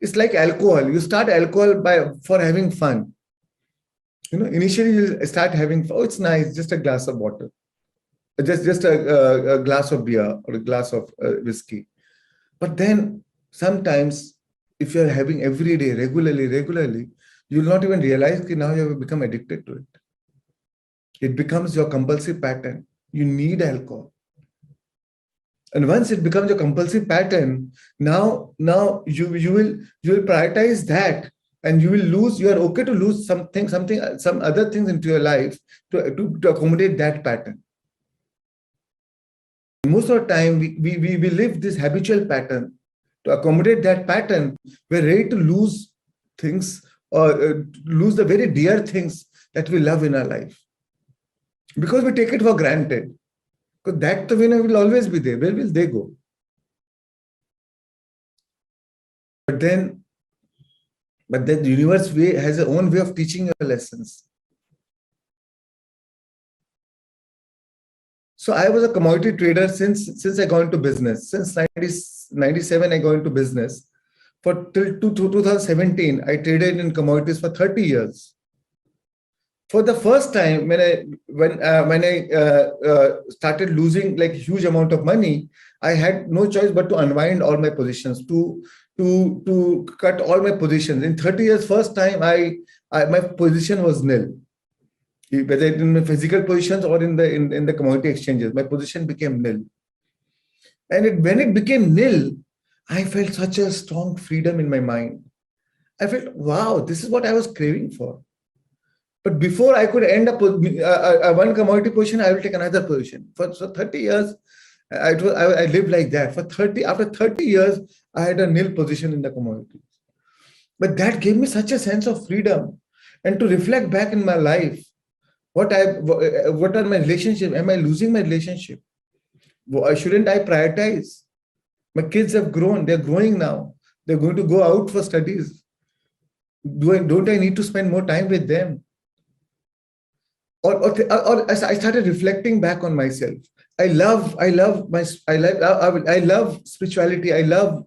B: It's like alcohol. You start alcohol for having fun. Initially you start having, oh, it's nice, just a glass of water, just a glass of beer or a glass of whiskey. But then sometimes, if you're having every day, regularly, you'll not even realize that now you have become addicted to it. It becomes your compulsive pattern. You need alcohol. And once it becomes your compulsive pattern, now you will prioritize that, and you will lose. You are okay to lose some other things into your life to accommodate that pattern. Most of the time, we live this habitual pattern. To accommodate that pattern, we're ready to lose things or lose the very dear things that we love in our life, because we take it for granted. Because that the winner will always be there. Where will they go? But then the universe has its own way of teaching you lessons. So I was a commodity trader since I got into business. Since 1997, I got into business. Till 2017, I traded in commodities for 30 years. For the first time, when I started losing like huge amount of money, I had no choice but to unwind all my positions, to cut all my positions. In 30 years, first time, my position was nil. Whether in my physical positions or in the commodity exchanges, my position became nil. And when it became nil, I felt such a strong freedom in my mind. I felt, wow, this is what I was craving for. But before I could end up with one commodity position, I will take another position. For 30 years, I lived like that. After 30 years, I had a nil position in the commodities. But that gave me such a sense of freedom. And to reflect back in my life, what are my relationships? Am I losing my relationship? Shouldn't I prioritize? My kids have grown. They're growing now. They're going to go out for studies. Don't I need to spend more time with them? Or I started reflecting back on myself. I love spirituality. I love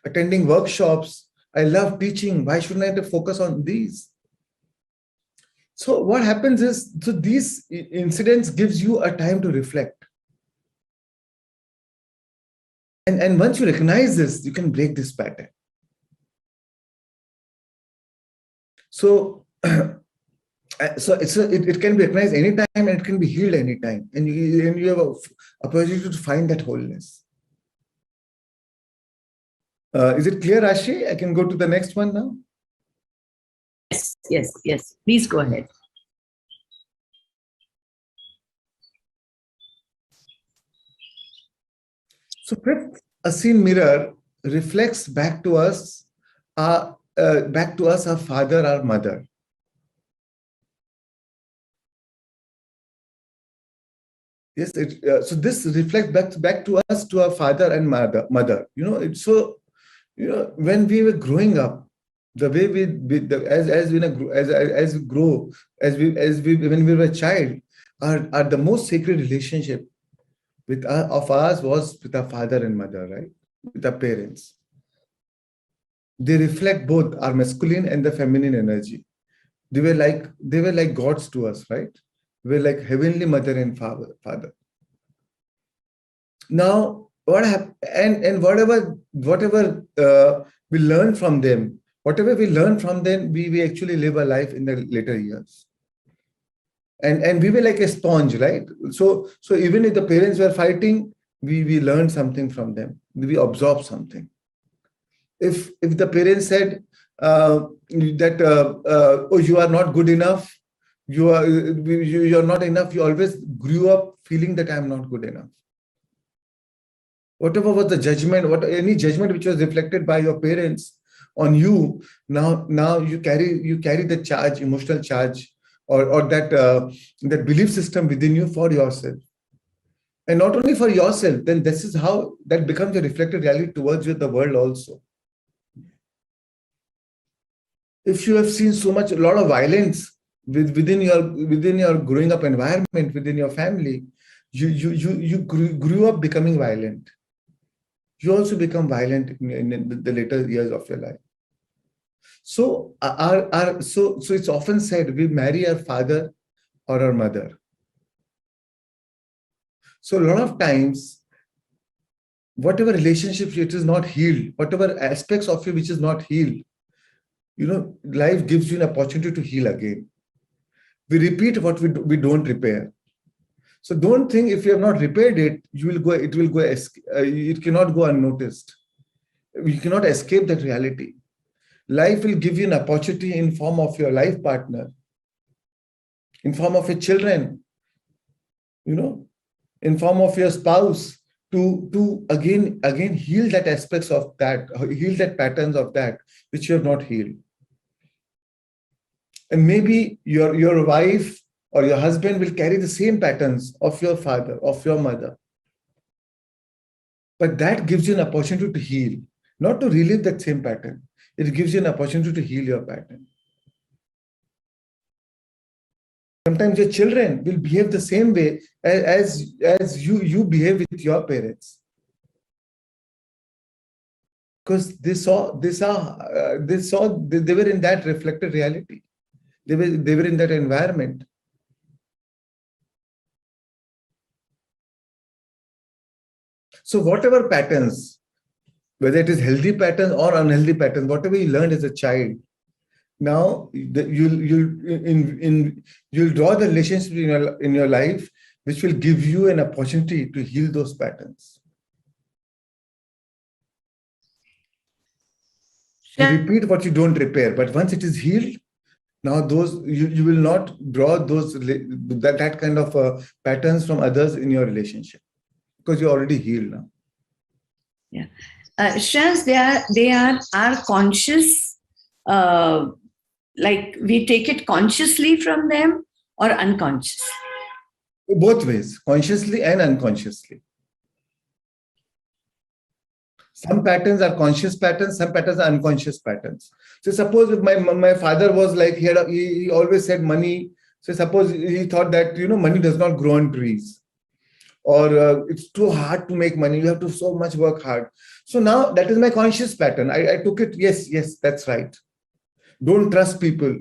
B: attending workshops. I love teaching. Why shouldn't I have to focus on these? So what happens is, so these incidents gives you a time to reflect. And once you recognize this, you can break this pattern. So, it can be recognized anytime, and it can be healed anytime. And you have a opportunity to find that wholeness. Is it clear, Rashi? I can go to the next one now.
A: Yes. Please go ahead.
B: So fifth Asean mirror reflects back to us our father, our mother. Yes, so this reflects back to us, to our father and mother. It's so, when we were growing up, the way when we were a child, our the most sacred relationship of ours was with our father and mother, right? With our parents. They reflect both our masculine and the feminine energy. They were like gods to us, right? We're like heavenly mother and father. Now, what happened? And whatever we learn from them, we actually live a life in the later years. And we were like a sponge, right? So even if the parents were fighting, we learned something from them. We absorbed something. If the parents said, oh, you are not good enough, you're not enough. You always grew up feeling that I'm not good enough. Whatever was the judgment, any judgment which was reflected by your parents on you, now you carry the charge, emotional charge, or that belief system within you for yourself. And not only for yourself, then this is how that becomes a reflected reality towards you, the world also. If you have seen a lot of violence within your growing up environment, within your family, you grew up becoming violent. You also become violent in the later years of your life. So so it's often said we marry our father or our mother. So a lot of times, whatever relationships it is not healed, whatever aspects of you which is not healed, life gives you an opportunity to heal again. We repeat what we don't repair. So don't think if you have not repaired it, it cannot go unnoticed. You cannot escape that reality. Life will give you an opportunity in form of your life partner, in form of your children, in form of your spouse, to again heal that aspects of that, heal that patterns of that which you have not healed. And maybe your wife or your husband will carry the same patterns of your father, of your mother. But that gives you an opportunity to heal, not to relive that same pattern. It gives you an opportunity to heal your pattern. Sometimes your children will behave the same way as you behave with your parents. Because they were in that reflected reality. They were in that environment. So whatever patterns, whether it is healthy patterns or unhealthy patterns, whatever you learned as a child, now you'll draw the relationship in your life, which will give you an opportunity to heal those patterns. You repeat what you don't repair, but once it is healed, now you will not draw that kind of patterns from others in your relationship, because you're already healed now.
A: Yeah, Shreans, they are conscious. Like we take it consciously from them or unconscious?
B: Both ways, consciously and unconsciously. Some patterns are conscious patterns, some patterns are unconscious patterns. So suppose if my father was like, he always said money. So suppose he thought that, money does not grow on trees, or it's too hard to make money. You have to so much work hard. So now that is my conscious pattern. I took it. Yes, that's right. Don't trust people.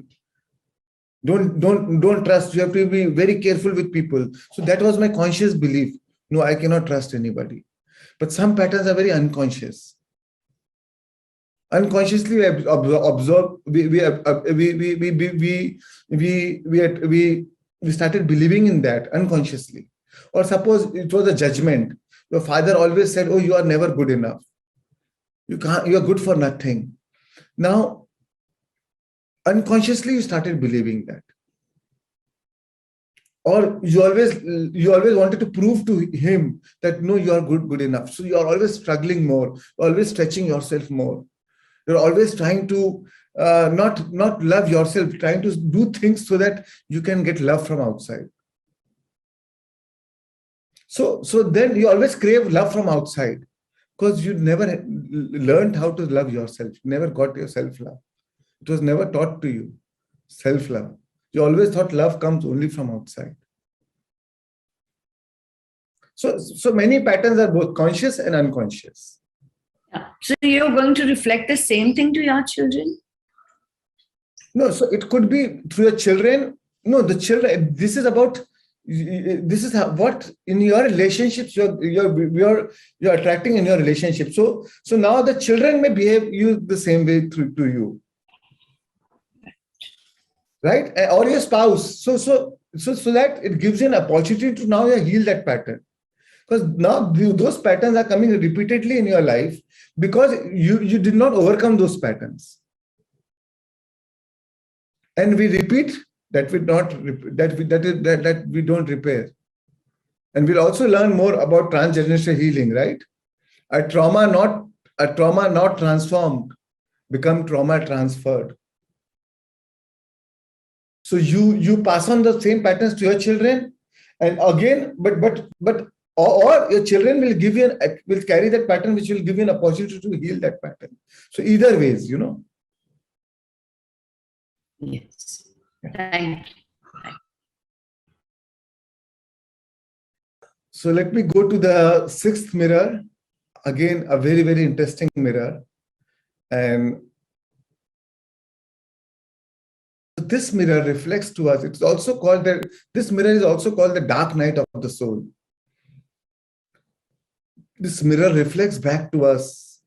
B: Don't trust. You have to be very careful with people. So that was my conscious belief. No, I cannot trust anybody. But some patterns are very unconscious. Unconsciously, we observe. We started believing in that unconsciously. Or suppose it was a judgment. Your father always said, "Oh, you are never good enough. You are good for nothing." Now, unconsciously, you started believing that. Or you always wanted to prove to him that no, you are good enough. So you are always struggling more, always stretching yourself more. You're always trying to not love yourself, trying to do things so that you can get love from outside. So then you always crave love from outside, because you never learned how to love yourself. You never got your self-love. It was never taught to you, self-love. You always thought love comes only from outside. So many patterns are both conscious and unconscious.
A: Yeah. So you're going to reflect the same thing to your children?
B: No, so it could be through your children. No, the children, this is what in your relationships you're attracting in your relationship. So now the children may behave you the same way to you. Right? Or your spouse. So that it gives you an opportunity to now heal that pattern. Because now those patterns are coming repeatedly in your life because you did not overcome those patterns. and we repeat that we don't repair. And we'll also learn more about transgenerational healing, right? A trauma not transformed become trauma transferred. So you pass on the same patterns to your children, and again, or your children will carry that pattern, which will give you an opportunity to heal that pattern. So either ways,
A: Yes. Thank you.
B: So let me go to the sixth mirror. Again, a very, very interesting mirror. And this mirror reflects to us. It's also called this mirror is also called the dark night of the soul. This mirror reflects back to us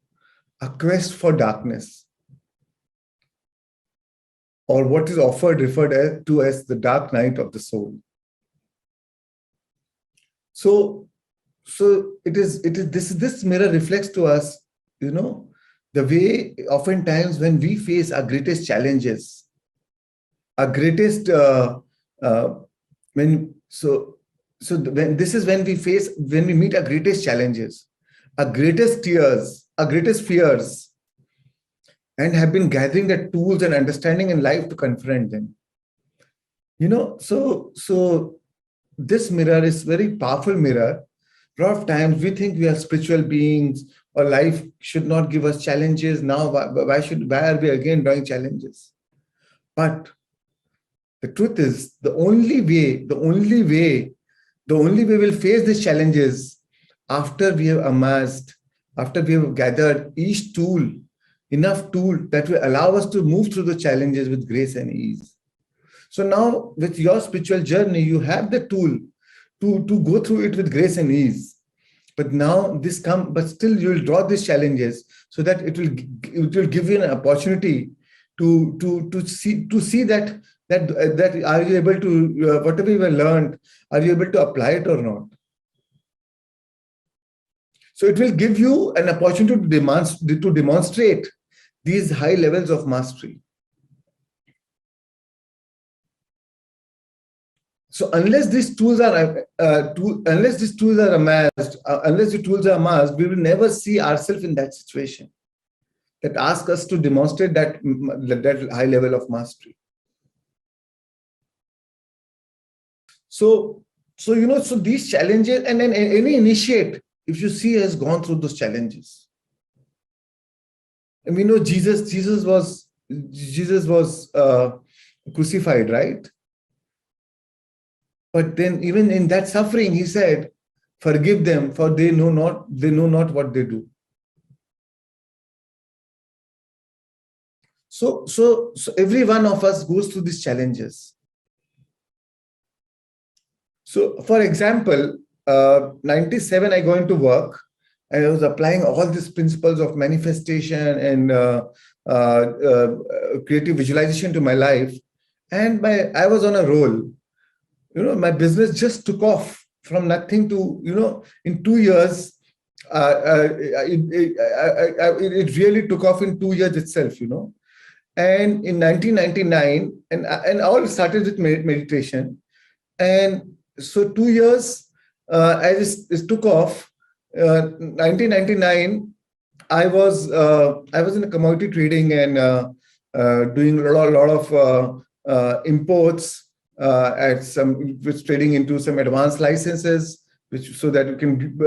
B: a quest for darkness, or what is referred to as the dark night of the soul. So this mirror reflects to us, the way oftentimes when we face our greatest challenges, our greatest when we meet our greatest challenges, our greatest tears, our greatest fears, and have been gathering the tools and understanding in life to confront them. So this mirror is very powerful mirror. A lot of times we think we are spiritual beings, or life should not give us challenges. Now, why are we again drawing challenges? But the truth is, the only way we'll face these challenges after we have gathered each tool, enough tool that will allow us to move through the challenges with grace and ease. So now with your spiritual journey, you have the tool to go through it with grace and ease. But now but still you will draw these challenges so that it will give you an opportunity to see that are you able to, whatever you have learned, are you able to apply it or not? So it will give you an opportunity to demonstrate these high levels of mastery. So unless these tools are amassed, we will never see ourselves in that situation that asks us to demonstrate that high level of mastery. So these challenges, and then any initiate, if you see, has gone through those challenges. And we know Jesus was crucified, right? But then even in that suffering, he said, forgive them, for they know not what they do. So every one of us goes through these challenges. So for example, 97, I go into work, and I was applying all these principles of manifestation and creative visualization to my life. And I was on a roll. My business just took off from nothing to, in 2 years, it really took off in 2 years itself, And in 1999, and all started with meditation. And so 2 years, as it took off, 1999, I was in a commodity trading and doing a lot of imports. With trading into some advanced licenses, so that you can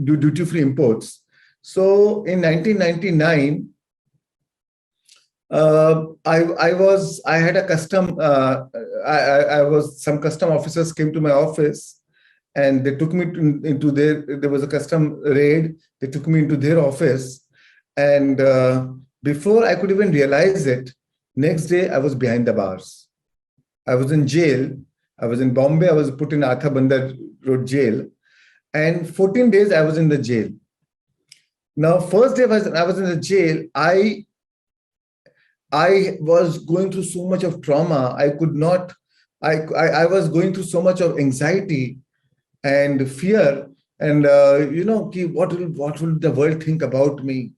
B: do duty-free imports. So in 1999, I had a custom. Some custom officers came to my office, and they took me into there was a custom raid. They took me into their office, and before I could even realize it, next day I was behind the bars. I was in jail. I was in Bombay. I was put in Arthur Bandar Road jail. And 14 days I was in the jail. Now, first day I was in the jail, I was going through so much of trauma. I was going through so much of anxiety and fear. And, what will the world think about me?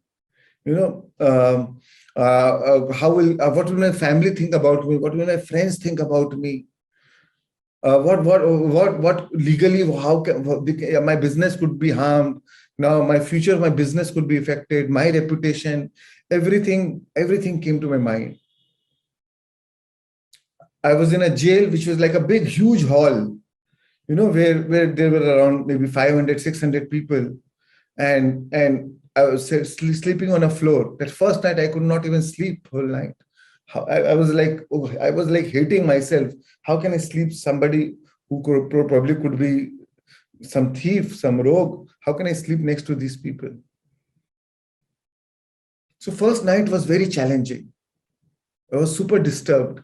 B: What will my family think about me? What will my friends think about me? What legally, how can my business could be harmed? Now my future, my business could be affected, my reputation, everything came to my mind. I was in a jail, which was like a big, huge hall, where there were around maybe 500, 600 people. And I was sleeping on a floor. That first night, I could not even sleep whole night. I was like hating myself. How can I sleep? Somebody who probably could be some thief, some rogue. How can I sleep next to these people? So first night was very challenging. I was super disturbed.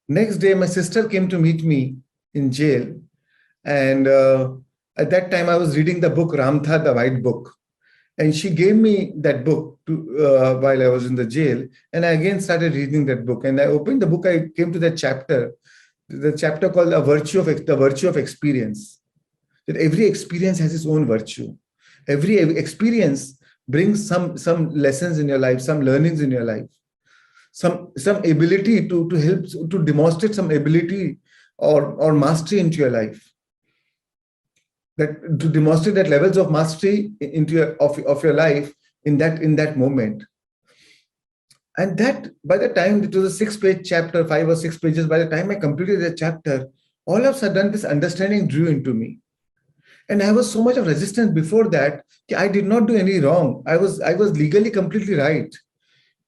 B: Next day, my sister came to meet me in jail. And at that time, I was reading the book Ramtha, the White Book. And she gave me that book while I was in the jail. And I again started reading that book. And I opened the book. I came to that chapter, the chapter called the virtue of experience. That every experience has its own virtue. Every experience brings some lessons in your life, some learnings in your life, some ability to help to demonstrate some ability or mastery into your life. That to demonstrate that levels of mastery of your life in that moment. And that by the time it was a 6-page chapter, 5 or 6 pages, by the time I completed the chapter, all of a sudden this understanding drew into me. And I was so much of resistance before that. I did not do any wrong. I was legally completely right.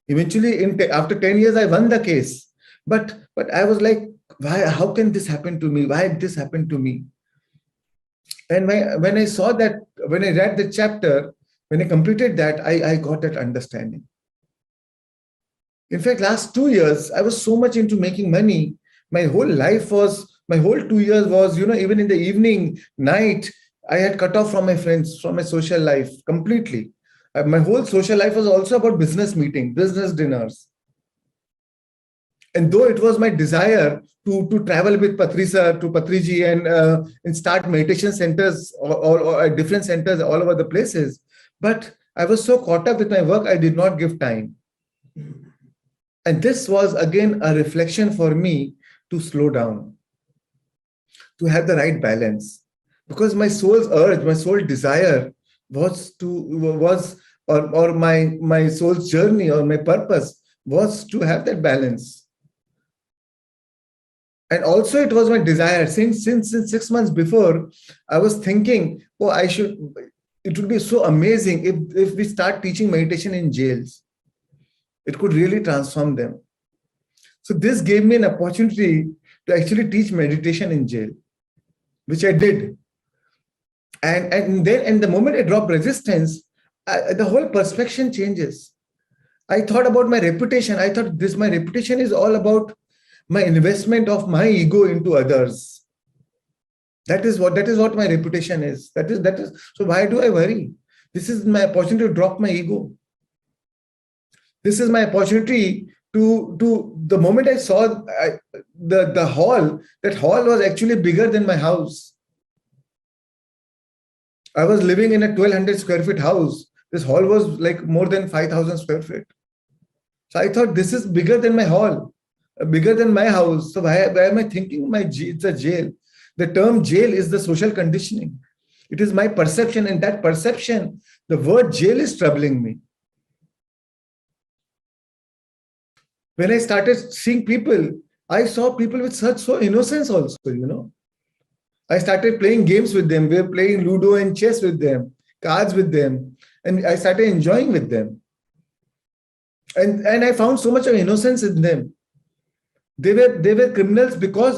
B: Eventually, after 10 years, I won the case. But I was like, why? How can this happen to me? Why did this happen to me? And when I saw that, when I read the chapter, when I completed that, I got that understanding. In fact, last 2 years, I was so much into making money. My whole 2 years was, even in the evening, night, I had cut off from my friends, from my social life completely. My whole social life was also about business meetings, business dinners. And though it was my desire to travel with Patriji and start meditation centers or different centers all over the places, but I was so caught up with my work, I did not give time. And this was again a reflection for me to slow down, to have the right balance, because my soul's urge, my soul desire or my soul's journey or my purpose was to have that balance. And also it was my desire since 6 months before, I was thinking, it would be so amazing if we start teaching meditation in jails. It could really transform them. So this gave me an opportunity to actually teach meditation in jail, which I did. And the moment I drop resistance, the whole perception changes. I thought about my reputation. I thought my reputation is all about my investment of my ego into others. That is what my reputation is. That is. So why do I worry? This is my opportunity to drop my ego. This is my opportunity to the moment I saw the hall, that hall was actually bigger than my house. I was living in a 1,200 square feet house. This hall was like more than 5,000 square feet. So I thought this is bigger than my hall, bigger than my house. So why am I thinking it's a jail? The term jail is the social conditioning. It is my perception, and that perception, the word jail is troubling me. When I started seeing people, I saw people with such innocence also, I started playing games with them. We were playing Ludo and chess with them, cards with them, and I started enjoying with them. And I found so much of innocence in them. They were criminals because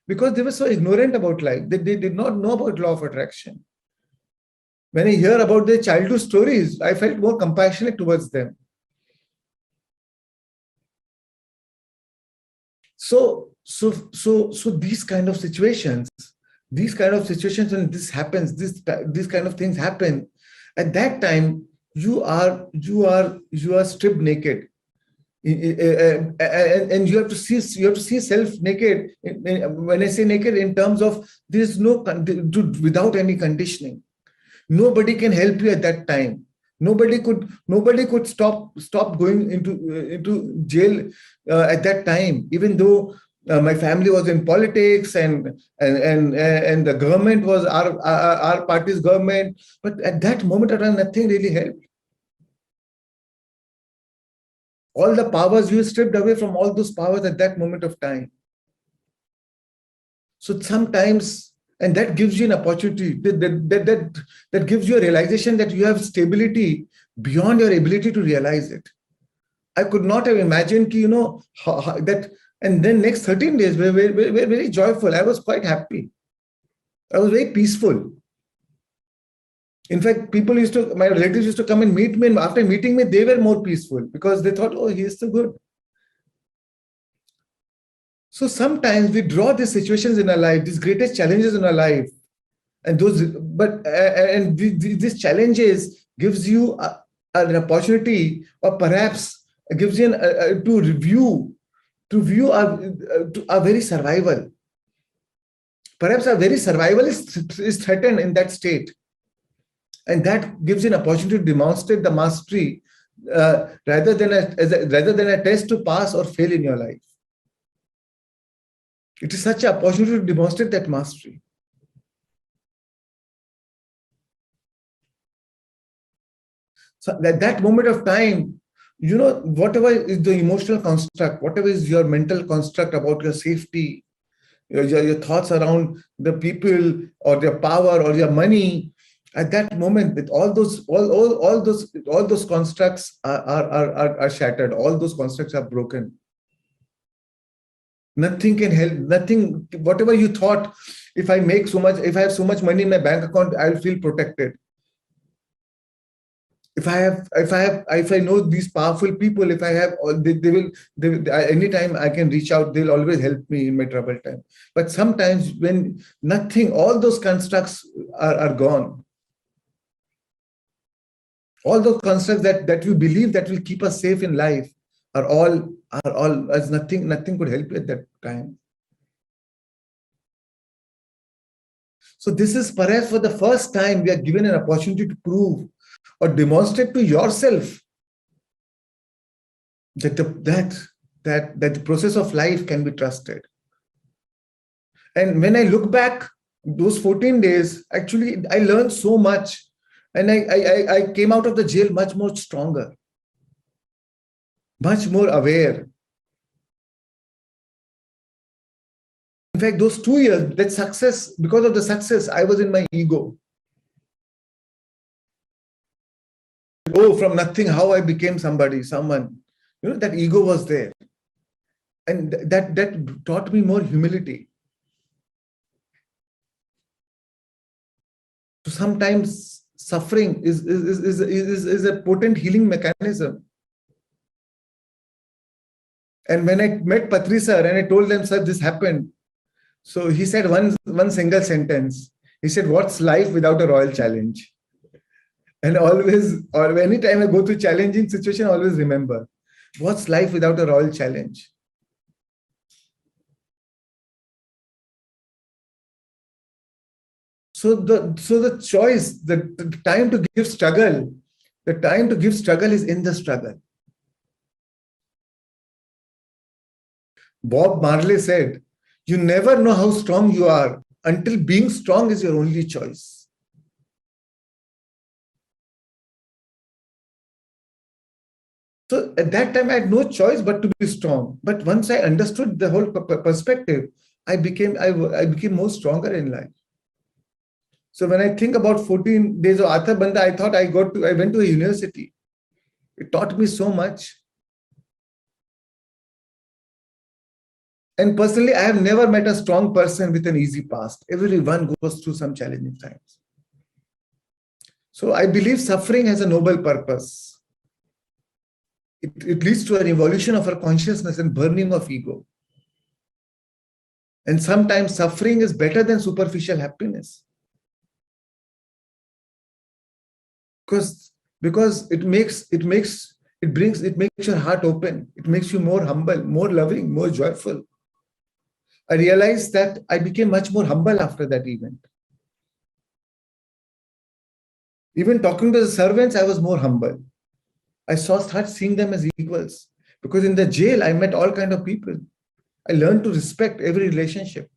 B: they were so ignorant about life. They did not know about law of attraction. When I hear about their childhood stories, I felt more compassionate towards them. So these kind of situations, when this happens, these kind of things happen, at that time you are stripped naked, and you have to see self naked. When I say naked, in terms of without any conditioning, nobody can help you at that time. Nobody could stop going into jail at that time, even though my family was in politics and the government was our party's government. But at that moment of time, nothing really helped. All the powers, you stripped away from all those powers at that moment of time. So sometimes, and that gives you an opportunity, that gives you a realization that you have stability beyond your ability to realize it. I could not have imagined, that. And then next 13 days were very joyful. I was quite happy. I was very peaceful. In fact, my relatives used to come and meet me. And after meeting me, they were more peaceful because they thought, oh, he is so good. So sometimes we draw these situations in our life, these greatest challenges in our life, and these challenges gives you an opportunity, or perhaps gives you to view our very survival. Perhaps our very survival is threatened in that state, and that gives you an opportunity to demonstrate the mastery rather than a test to pass or fail in your life. It is such an opportunity to demonstrate that mastery. So at that moment of time, whatever is the emotional construct, whatever is your mental construct about your safety, your thoughts around the people or their power or your money, at that moment, with all those constructs are shattered. All those constructs are broken. Nothing can help. Nothing. Whatever you thought, if I have so much money in my bank account, I'll feel protected. If I know these powerful people, if I have, they will anytime I can reach out, they'll always help me in my trouble time. But sometimes when all those constructs are gone, all those constructs that you believe that will keep us safe in life are all as nothing could help you at that time. So this is perhaps for the first time we are given an opportunity to prove or demonstrate to yourself that the process of life can be trusted. And when I look back, those 14 days, actually, I learned so much. And I came out of the jail much more stronger, much more aware. In fact, those 2 years, because of the success, I was in my ego. Oh, from nothing, how I became someone. That ego was there. And that taught me more humility. So sometimes suffering is a potent healing mechanism. And when I met Patri sir and I told them, sir, this happened. So he said one single sentence. He said, what's life without a royal challenge? And anytime I go through challenging situation, I always remember, what's life without a royal challenge? So the choice, the time to give struggle is in the struggle. Bob Marley said, you never know how strong you are until being strong is your only choice. So at that time, I had no choice but to be strong. But once I understood the whole perspective, I became more stronger in life. So when I think about 14 days of Atha Bandha, I thought I went to a university. It taught me so much. And personally, I have never met a strong person with an easy past. Everyone goes through some challenging times. So I believe suffering has a noble purpose. It leads to an evolution of our consciousness and burning of ego. And sometimes suffering is better than superficial happiness. Because it makes your heart open. It makes you more humble, more loving, more joyful. I realized that I became much more humble after that event. Even talking to the servants, I was more humble. I start seeing them as equals. Because in the jail, I met all kind of people. I learned to respect every relationship.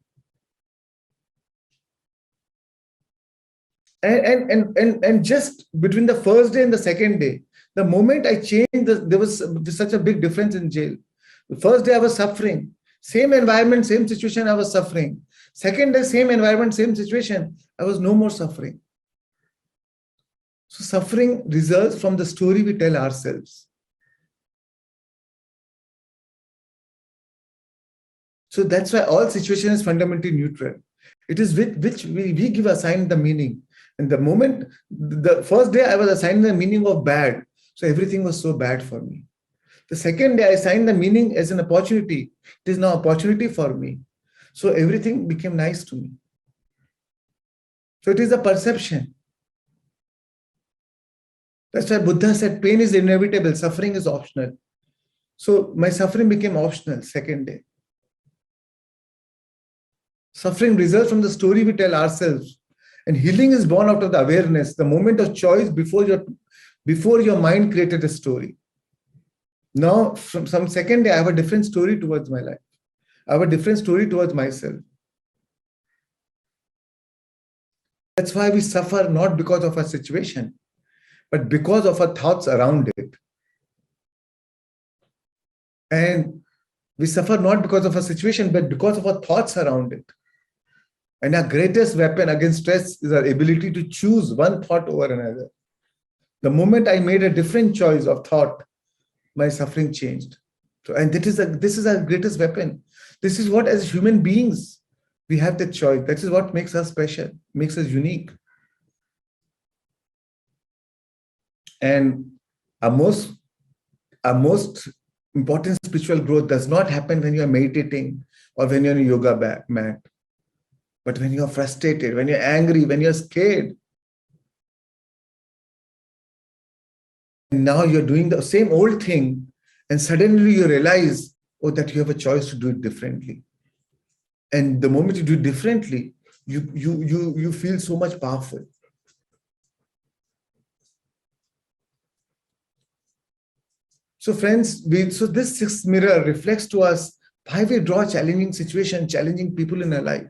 B: And just between the first day and the second day, the moment I changed, there was such a big difference in jail. The first day I was suffering. Same environment, same situation, I was suffering. Second day, same environment, same situation, I was no more suffering. So suffering results from the story we tell ourselves. So that's why all situation is fundamentally neutral. It is with which we assign the meaning. And the moment, the first day I was assigned the meaning of bad. So everything was so bad for me. The second day I assigned the meaning as an opportunity. It is now opportunity for me. So everything became nice to me. So it is a perception. That's why Buddha said pain is inevitable, suffering is optional. So my suffering became optional second day. Suffering results from the story we tell ourselves. And healing is born out of the awareness, the moment of choice before your mind created a story. Now, from some second day, I have a different story towards my life. I have a different story towards myself. That's why we suffer not because of a situation, but because of our thoughts around it. And we suffer not because of a situation, but because of our thoughts around it. And our greatest weapon against stress is our ability to choose one thought over another. The moment I made a different choice of thought, my suffering changed. So, and this is our greatest weapon. This is what, as human beings, we have the choice. That is what makes us special, makes us unique. And our most important spiritual growth does not happen when you are meditating or when you're on a yoga mat. But when you're frustrated, when you're angry, when you're scared, and now you're doing the same old thing, and suddenly you realize, oh, that you have a choice to do it differently. And the moment you do it differently, you feel so much powerful. So friends, so this sixth mirror reflects to us why we draw challenging situations, challenging people in our life.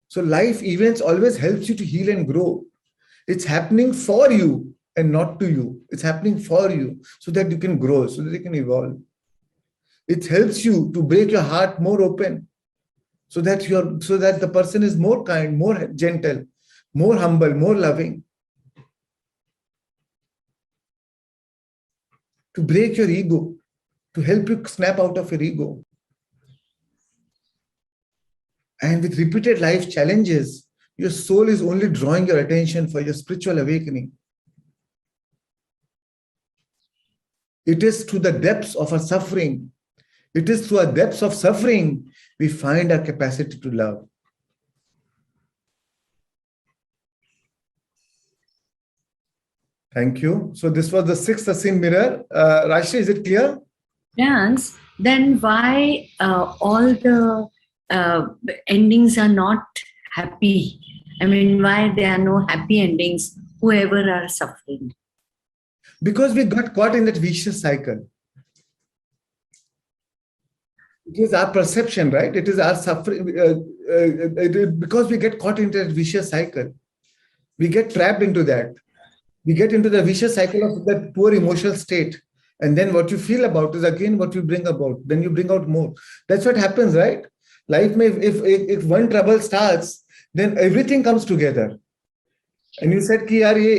B: So life events always helps you to heal and grow. It's happening for you and not to you. It's happening for you so that you can grow, so that you can evolve. It helps you to break your heart more open, so that the person is more kind, more gentle, more humble, more loving. To break your ego, to help you snap out of your ego. And with repeated life challenges, your soul is only drawing your attention for your spiritual awakening. It is through the depths of our suffering. It is through our depths of suffering we find our capacity to love. Thank you. So this was the sixth Asean mirror. Rashmi, is it clear?
A: Yes. Then why all the endings are not happy? I mean, why there are no happy endings, whoever are suffering?
B: Because we got caught in that vicious cycle. It is our perception, right? It is our suffering. Because we get caught into that vicious cycle. We get trapped into that. We get into the vicious cycle of that poor emotional state. And then what you feel about is again what you bring about. Then you bring out more. That's what happens, right? Life may, if one trouble starts, then everything comes together. And you said कि यार ये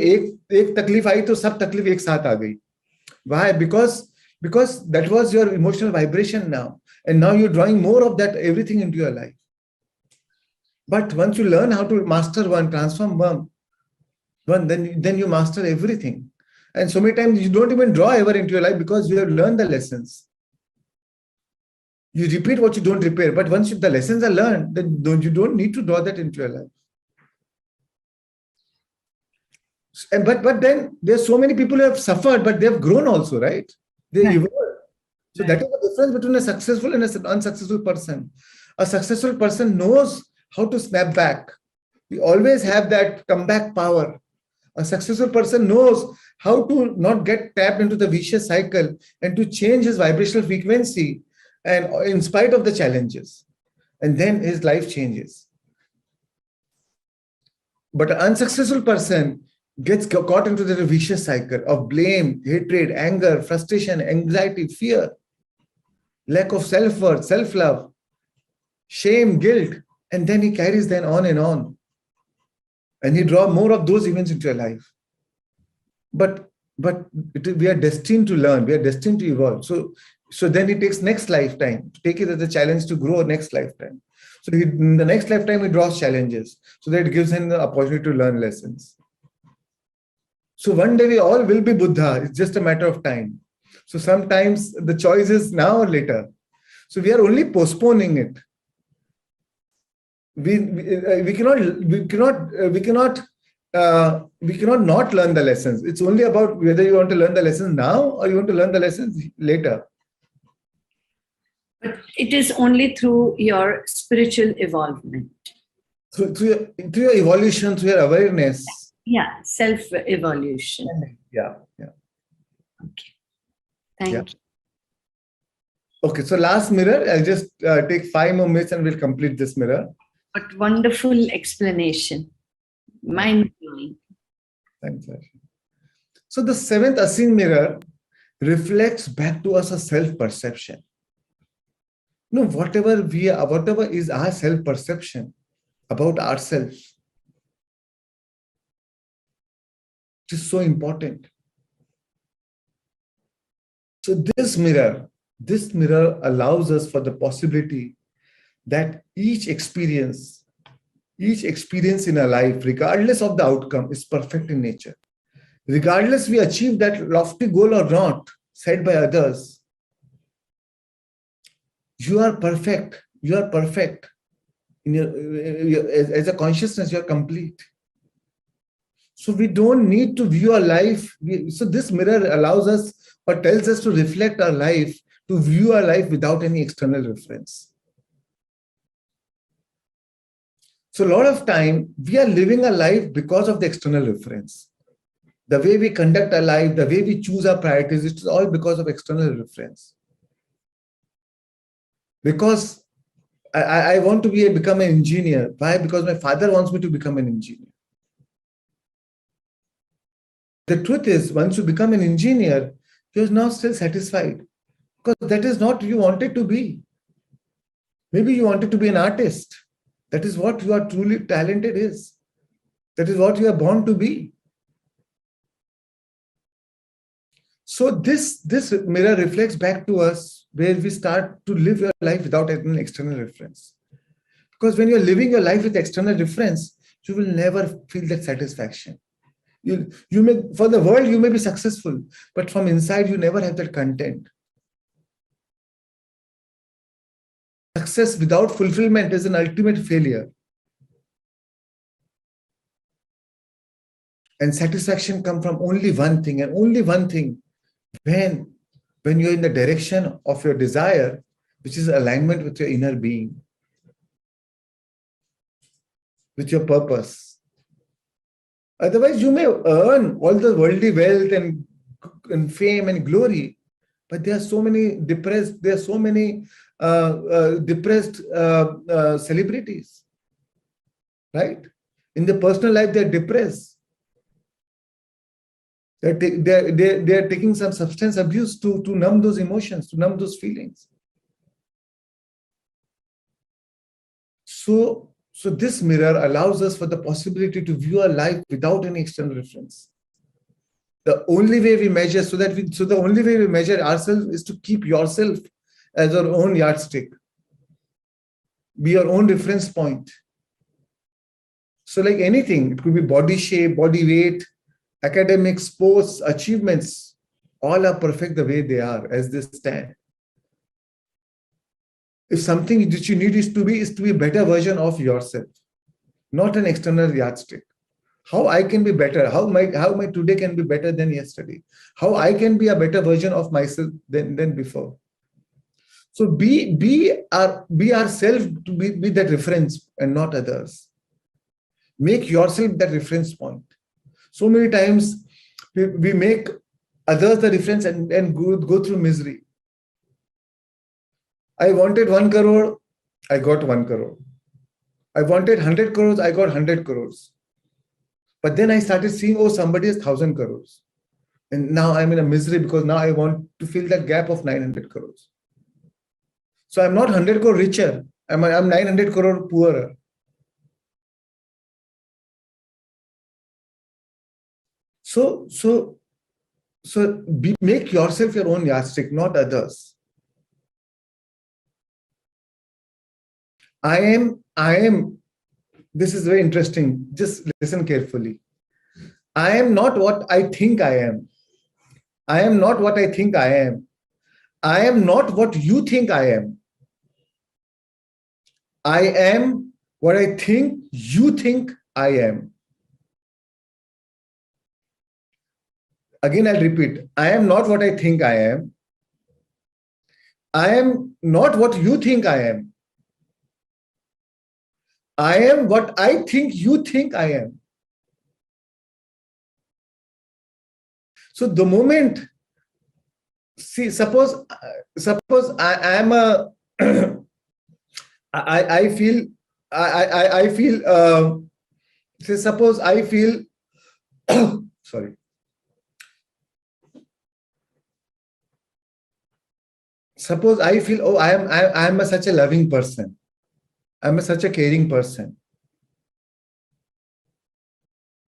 B: एक तकलीफ आई तो सब तकलीफ एक साथ आ गई. Why? Because that was your emotional vibration now. And now you're drawing more of that everything into your life. But once you learn how to master one, transform one, then you master everything. And so many times you don't even draw ever into your life because you have learned the lessons. You repeat what you don't repair. But once the lessons are learned, then you don't need to draw that into your life. But then there's so many people who have suffered, but they have grown also, right? They evolved. So that is the difference between a successful and an unsuccessful person. A successful person knows how to snap back. We always have that comeback power. A successful person knows how to not get tapped into the vicious cycle and to change his vibrational frequency and in spite of the challenges. And then his life changes. But an unsuccessful person gets caught into the vicious cycle of blame, hatred, anger, frustration, anxiety, fear, lack of self-worth, self-love, shame, guilt, and then he carries them on and on. And he draws more of those events into your life. But we are destined to learn, we are destined to evolve. So then he takes next lifetime, to take it as a challenge to grow next lifetime. So in the next lifetime, he draws challenges so that it gives him the opportunity to learn lessons. So one day we all will be Buddha. It's just a matter of time. So sometimes the choice is now or later. So we are only postponing it. We cannot not learn the lessons. It's only about whether you want to learn the lessons now or you want to learn the lessons later.
A: But it is only through your spiritual evolvement.
B: Through your evolution, through your awareness.
A: Yeah, self-evolution.
B: Yeah.
A: Okay. Thank you.
B: Okay, so last mirror, I'll just take 5 more minutes and we'll complete this mirror.
A: What wonderful explanation. Mind-blowing.
B: Thanks, Asean. So the 7th Asean mirror reflects back to us a self-perception. Whatever is our self-perception about ourselves, it is so important. So this mirror allows us for the possibility that each experience in our life, regardless of the outcome, is perfect in nature. Regardless we achieve that lofty goal or not, said by others, you are perfect. You are perfect. As a consciousness, you are complete. So we don't need to view our life. So this mirror allows us or tells us to reflect our life, to view our life without any external reference. So a lot of time, we are living a life because of the external reference. The way we conduct our life, the way we choose our priorities, it's all because of external reference. Because I want to become an engineer. Why? Because my father wants me to become an engineer. The truth is, once you become an engineer, you're now still satisfied. Because that is not you wanted to be. Maybe you wanted to be an artist. That is what you are truly talented is. That is what you are born to be. So this mirror reflects back to us where we start to live your life without an external reference. Because when you're living your life with external reference, you will never feel that satisfaction. You may, for the world, you may be successful, but from inside, you never have that content. Success without fulfillment is an ultimate failure. And satisfaction comes from only one thing, and only one thing. When you're in the direction of your desire, which is alignment with your inner being, with your purpose. Otherwise, you may earn all the worldly wealth and fame and glory, but there are so many depressed, celebrities, right? In their personal life, they're depressed. They're taking some substance abuse to numb those emotions, to numb those feelings. So this mirror allows us for the possibility to view our life without any external reference. The only way we measure, the only way we measure ourselves is to keep yourself as your own yardstick. Be your own reference point. So like anything, it could be body shape, body weight, academics, sports, achievements, all are perfect the way they are, as they stand. If something that you need is to be a better version of yourself, not an external yardstick. How I can be better, how my today can be better than yesterday, how I can be a better version of myself than before. So be ourselves to be that reference and not others. Make yourself that reference point. So many times we make others the reference and go through misery. I wanted 1 crore, I got 1 crore. I wanted 100 crores, I got 100 crores. But then I started seeing, oh, somebody has 1,000 crores. And now I'm in a misery because now I want to fill that gap of 900 crores. So I'm not 100 crore richer. I'm 900 crore poorer. So make yourself your own yardstick, not others. I am, this is very interesting. Just listen carefully. I am not what I think I am. I am not what I think I am. I am not what you think I am. I am what I think you think I am. Again, I'll repeat. I am not what I think I am. I am not what you think I am. I am what I think you think I am. So the moment, see, suppose I am a, I feel, say, suppose I feel, sorry. Suppose I feel, oh, I am such a loving person. I'm such a caring person.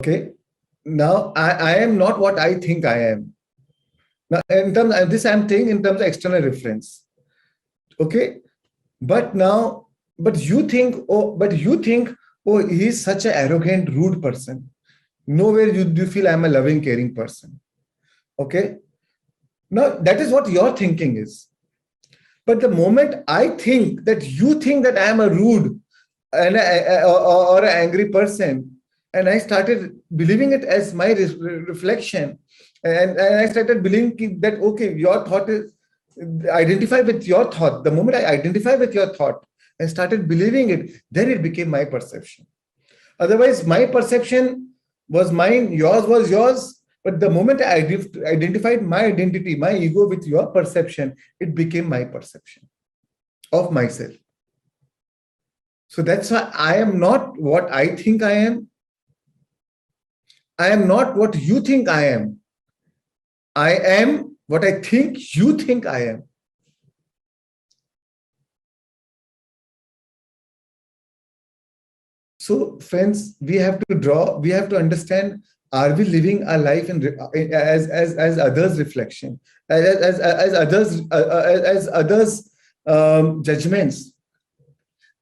B: Okay. Now I am not what I think I am. Now, in terms of this, I'm saying in terms of external reference. Okay. But you think, oh, he's such an arrogant, rude person. Nowhere you feel I'm a loving, caring person. Okay. Now that is what your thinking is. But the moment I think that you think that I am a rude and or an angry person, and I started believing it as my reflection, and I started believing that, okay, your thought is, identify with your thought. The moment I identify with your thought and started believing it, then it became my perception. Otherwise, my perception was mine, yours was yours. But the moment I identified my identity, my ego with your perception, it became my perception of myself. So that's why I am not what I think I am. I am not what you think I am. I am what I think you think I am. So friends, we have to understand, are we living our life as others' reflection, as others' judgments,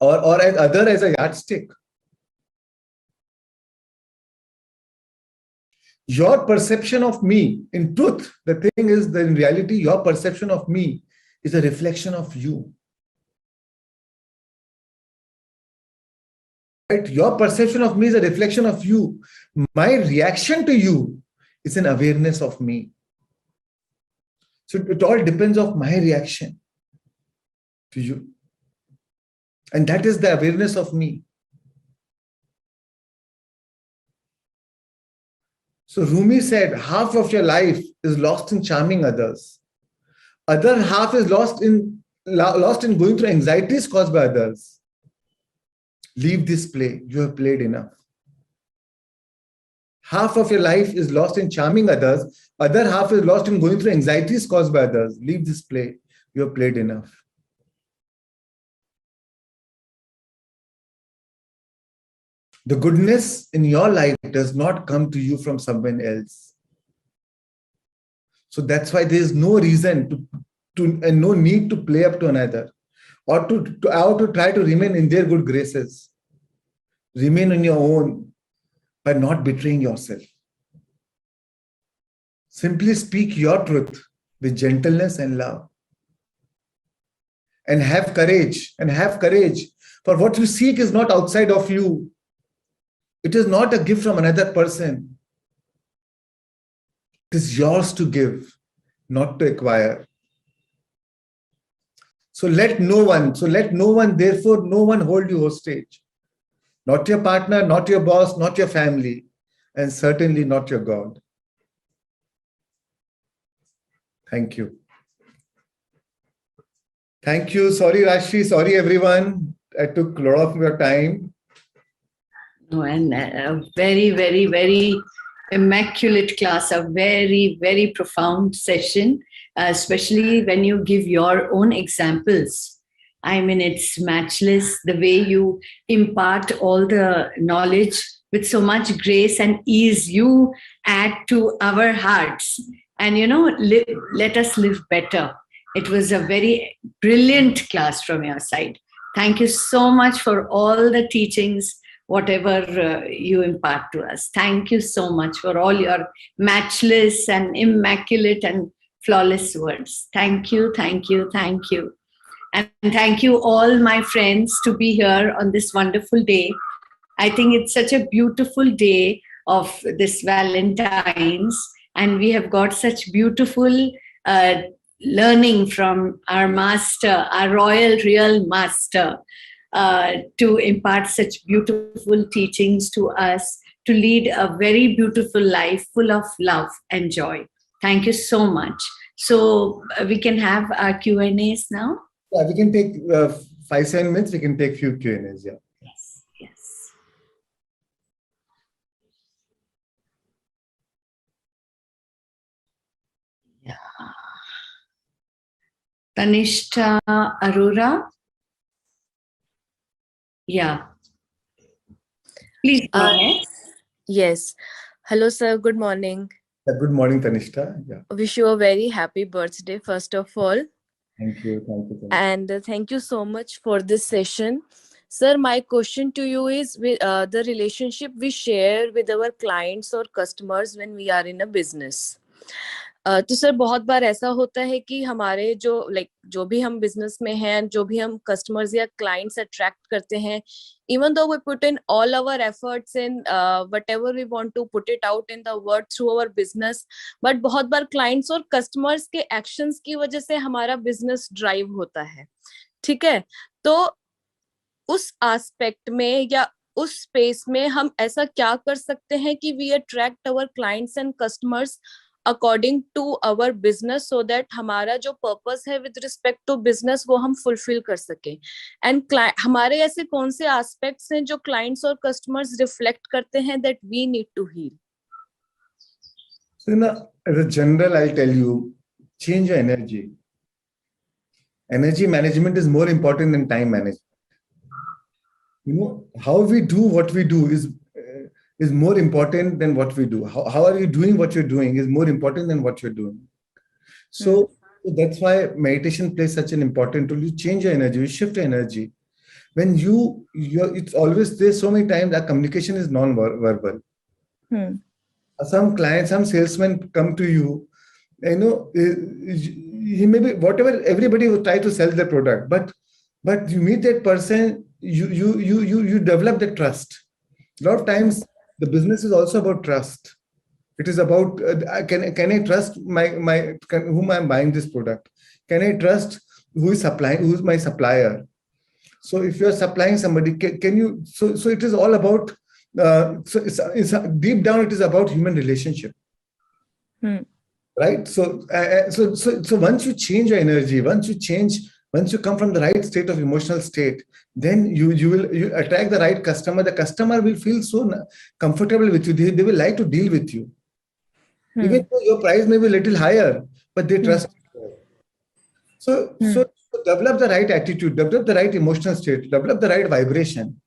B: or as a yardstick? Your perception of me, in truth, the thing is that in reality, your perception of me is a reflection of you. Right? Your perception of me is a reflection of you. My reaction to you is an awareness of me. So it all depends on my reaction to you. And that is the awareness of me. So Rumi said, half of your life is lost in charming others. Other half is lost in going through anxieties caused by others. Leave this play. You have played enough. Half of your life is lost in charming others. Other half is lost in going through anxieties caused by others. Leave this play. You have played enough. The goodness in your life does not come to you from someone else. So that's why there is no reason and no need to play up to another, or to try to remain in their good graces. Remain on your own by not betraying yourself. Simply speak your truth with gentleness and love. And have courage. For what you seek is not outside of you. It is not a gift from another person. It is yours to give, not to acquire. So let no one, therefore, no one hold you hostage. Not your partner, not your boss, not your family. and certainly not your God. Thank you. Thank you. Sorry, Rashri. Sorry, everyone. I took a lot of your time.
A: No, and a very, very, very immaculate class, a very, very profound session, especially when you give your own examples. I mean, it's matchless the way you impart all the knowledge with so much grace and ease. You add to our hearts and, let us live better. It was a very brilliant class from your side. Thank you so much for all the teachings, whatever you impart to us. Thank you so much for all your matchless and immaculate and flawless words. Thank you, thank you, thank you. And thank you all my friends to be here on this wonderful day. I think it's such a beautiful day of this Valentine's, and we have got such beautiful learning from our master, our royal real master, to impart such beautiful teachings to us, to lead a very beautiful life full of love and joy. Thank you so much. So we can have our Q&As now?
B: Yeah, we can take 5-7 minutes. We can take few Q&As, yeah.
A: Yes, yes. Yeah. Tanishta Arora? Yeah. Please go ahead.
C: Yes. Hello, sir. Good morning.
B: Good morning, Tanishta. Yeah.
C: Wish you a very happy birthday, first of all.
B: Thank you. Thank you.
C: And thank you so much for this session. Sir, my question to you is the relationship we share with our clients or customers when we are in a business. तो sir बहुत बार ऐसा होता है कि हमारे जो भी हम बिजनेस में हैं, जो भी हम कस्टमर्स या क्लाइंट्स अट्रैक्ट करते हैं, even though we put in all our efforts in whatever we want to put it out in the world through our business, but बहुत बार क्लाइंट्स और कस्टमर्स के एक्शंस की वजह से हमारा बिजनेस ड्राइव होता है, ठीक है? तो उस एस्पेक्ट में या उस स्पेस में हम ऐसा क्या कर सकते हैं कि we attract our clients and customers according to our business so that हमारा जो पर्पस है with respect to business वो हम fulfill कर सके, and हमारे ऐसे कौन से aspects हैं जो clients और customers reflect करते हैं that we need to heal?
B: So, as a general, I'll tell you, change your energy. Energy management is more important than time management. How we do what we do is more important than what we do. How are you doing what you're doing is more important than what you're doing. So that's why meditation plays such an important role. You change your energy, you shift your energy. When it's always there, so many times that communication is non-verbal. Some clients, some salesmen come to you, he may be whatever, everybody will try to sell their product, but you meet that person, you develop the trust. A lot of times, the business is also about trust. It is about can I trust whom I'm buying this product? Can I trust who's my supplier? So if you're supplying somebody, can you? So it is all about. So it's deep down, it is about human relationship, right? So once you change your energy, once you come from the right state of emotional state, then you attract the right customer. The customer will feel so comfortable with you. They will like to deal with you. Even though your price may be a little higher, but they trust you. So develop the right attitude, develop the right emotional state, develop the right vibration.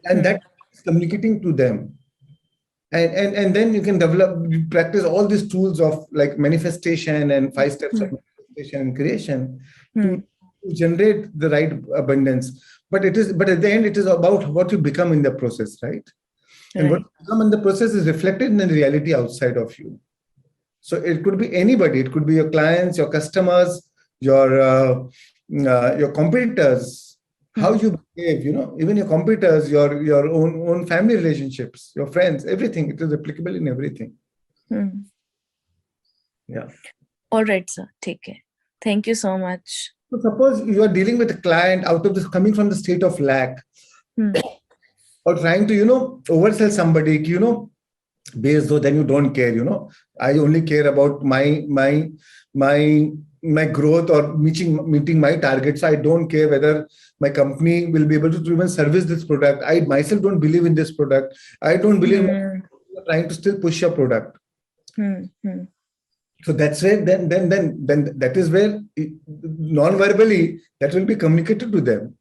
B: And that is communicating to them. And then you can practice all these tools of like manifestation and 5 steps of manifestation and creation to generate the right abundance. But at the end, it is about what you become in the process, right? And what you become in the process is reflected in the reality outside of you. So it could be anybody. It could be your clients, your customers, your competitors, how you behave, even your competitors, your own family relationships, your friends, everything. It is applicable in everything. Yeah.
C: All right, sir. Take care. Thank you so much.
B: So suppose you are dealing with a client out of this, coming from the state of lack, or trying to, oversell somebody, base, though, then you don't care, I only care about my growth or meeting my targets. I don't care whether my company will be able to even service this product. I myself don't believe in this product. I don't believe in trying to still push your product. So that's where then that is where non-verbally that will be communicated to them.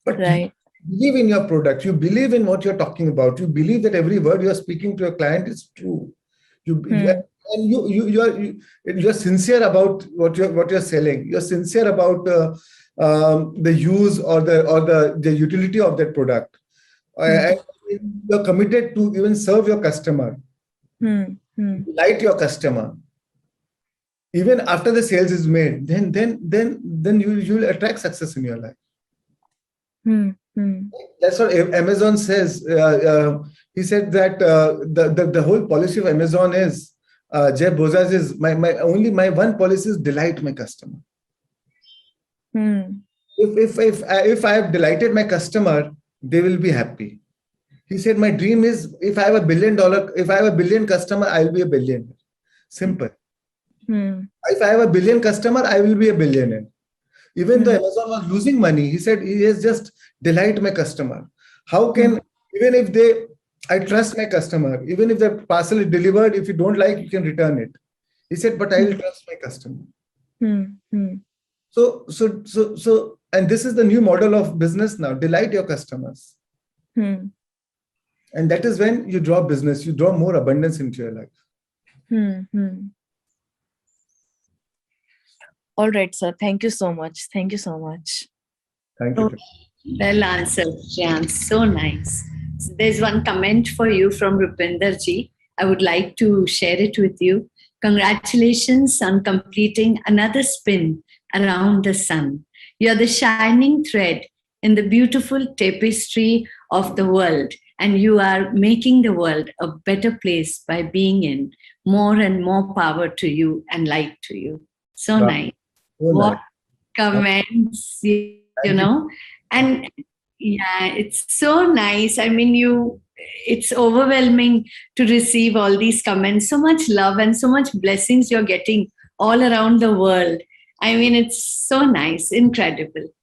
B: But
C: right.
B: You believe in your product. You believe in what you're talking about. You believe that every word you're speaking to your client is true. You're sincere about what you're selling. You're sincere about the use or the utility of that product. And you're committed to even serve your customer, delight your customer. Even after the sales is made, then you'll attract success in your life. That's what Amazon says. He said that the whole policy of Amazon is, Jeff Bezos is my one policy is delight my customer. If I have delighted my customer, they will be happy. He said, my dream is if I have a billion customer, I'll be a billionaire. Simple. If I have a billion customer, I will be a billionaire. Even though Amazon was losing money, he said, he has just delight my customer. How can, even if I trust my customer, even if the parcel is delivered, if you don't like, you can return it. He said, but I will trust my customer. So, and this is the new model of business now, delight your customers. And that is when you draw business, you draw more abundance into your life.
C: All right, sir. Thank you so much. Thank you so much.
B: Thank you.
A: Well answered, Shreans. So nice. So there's one comment for you from Rupinder-ji. I would like to share it with you. Congratulations on completing another spin around the sun. You're the shining thread in the beautiful tapestry of the world, and you are making the world a better place by being in. More and more power to you and light to you. So nice. What comments, you know, and yeah, it's so nice. I mean, it's overwhelming to receive all these comments, so much love and so much blessings you're getting all around the world. I mean, it's so nice, incredible.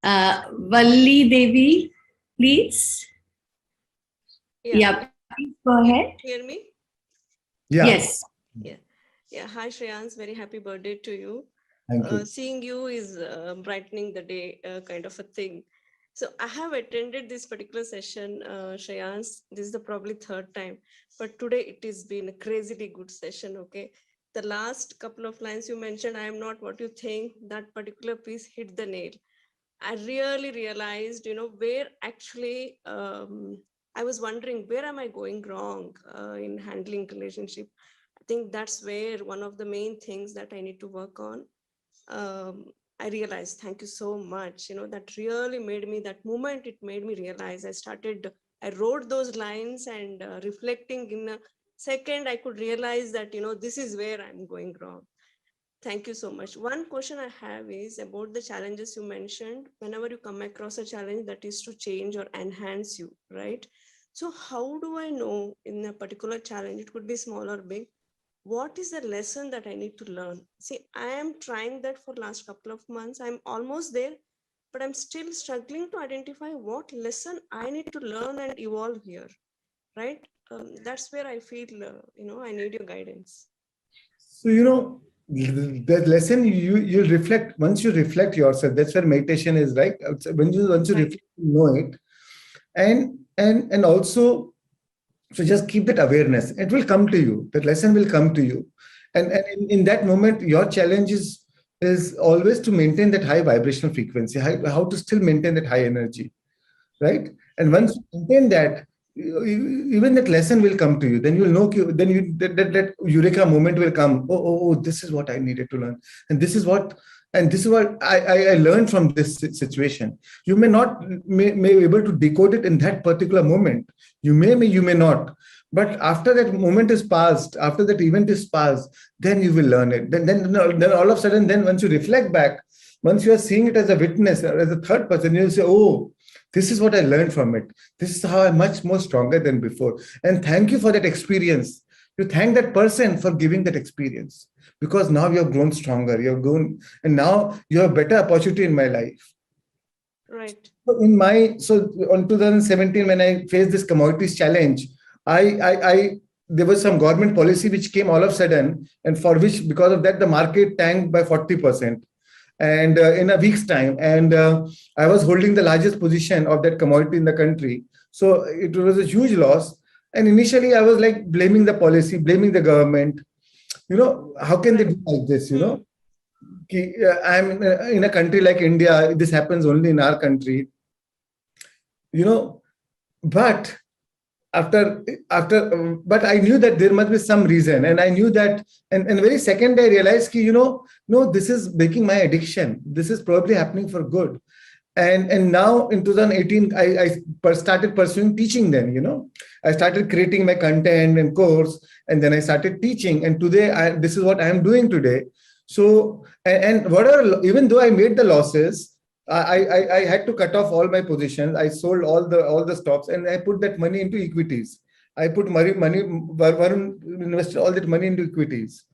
A: Valli Devi, please. Yeah, please go ahead.
D: Hear me?
B: Yeah.
A: Yes.
D: Yeah. Hi, Shreans. Very happy birthday to you.
B: Thank you.
D: Seeing you is brightening the day, kind of a thing. So I have attended this particular session, Shreans. This is the probably third time, but today it has been a crazily good session. Okay. The last couple of lines you mentioned, I am not what you think, that particular piece hit the nail. I really realized, where actually, I was wondering, where am I going wrong in handling relationship? I think that's where one of the main things that I need to work on. I realized, thank you so much. That really made me, that moment, it made me realize. I wrote those lines and reflecting in a second, I could realize that, this is where I'm going wrong. Thank you so much. One question I have is about the challenges you mentioned. Whenever you come across a challenge that is to change or enhance you, right? So how do I know in a particular challenge, it could be small or big, what is the lesson that I need to learn? See, I am trying that for last couple of months. I'm almost there, but I'm still struggling to identify what lesson I need to learn and evolve here, right? That's where I feel, I need your guidance.
B: So, the lesson you'll reflect, once you reflect yourself, that's where meditation is, right? Once you reflect, you know it. And also, so just keep that awareness. It will come to you. That lesson will come to you. And in that moment, your challenge is always to maintain that high vibrational frequency, how to still maintain that high energy, right? And once you maintain that, even that lesson will come to you. Then you'll know, then that eureka moment will come. Oh, this is what I needed to learn. And this is what I learned from this situation. You may not may be able to decode it in that particular moment. You may not. But after that moment is passed, after that event is passed, then you will learn it. Then all of a sudden, then once you reflect back, once you are seeing it as a witness, as a third person, you'll say, oh, This is what I learned from it. This is how I'm much more stronger than before. And thank you for that experience. You thank that person for giving that experience, because now you have grown stronger. You have grown, and now you have better opportunity in my life.
D: Right.
B: So on 2017, when I faced this commodities challenge, I there was some government policy which came all of a sudden, and for which, because of that, the market tanked by 40%. And in a week's time, and I was holding the largest position of that commodity in the country. So it was a huge loss. And initially I was like blaming the policy, blaming the government. How can they do like this? I'm in a country like India. This happens only in our country. But but I knew that there must be some reason, and I knew that, and very second I realized, no, this is making my addiction. This is probably happening for good. And now in 2018, I started pursuing teaching. Then, I started creating my content and course, and then I started teaching. And today, this is what I am doing today. So, and whatever, even though I made the losses, I had to cut off all my positions. I sold all the stocks, and I put that money into equities. I put Varun invested all that money into equities.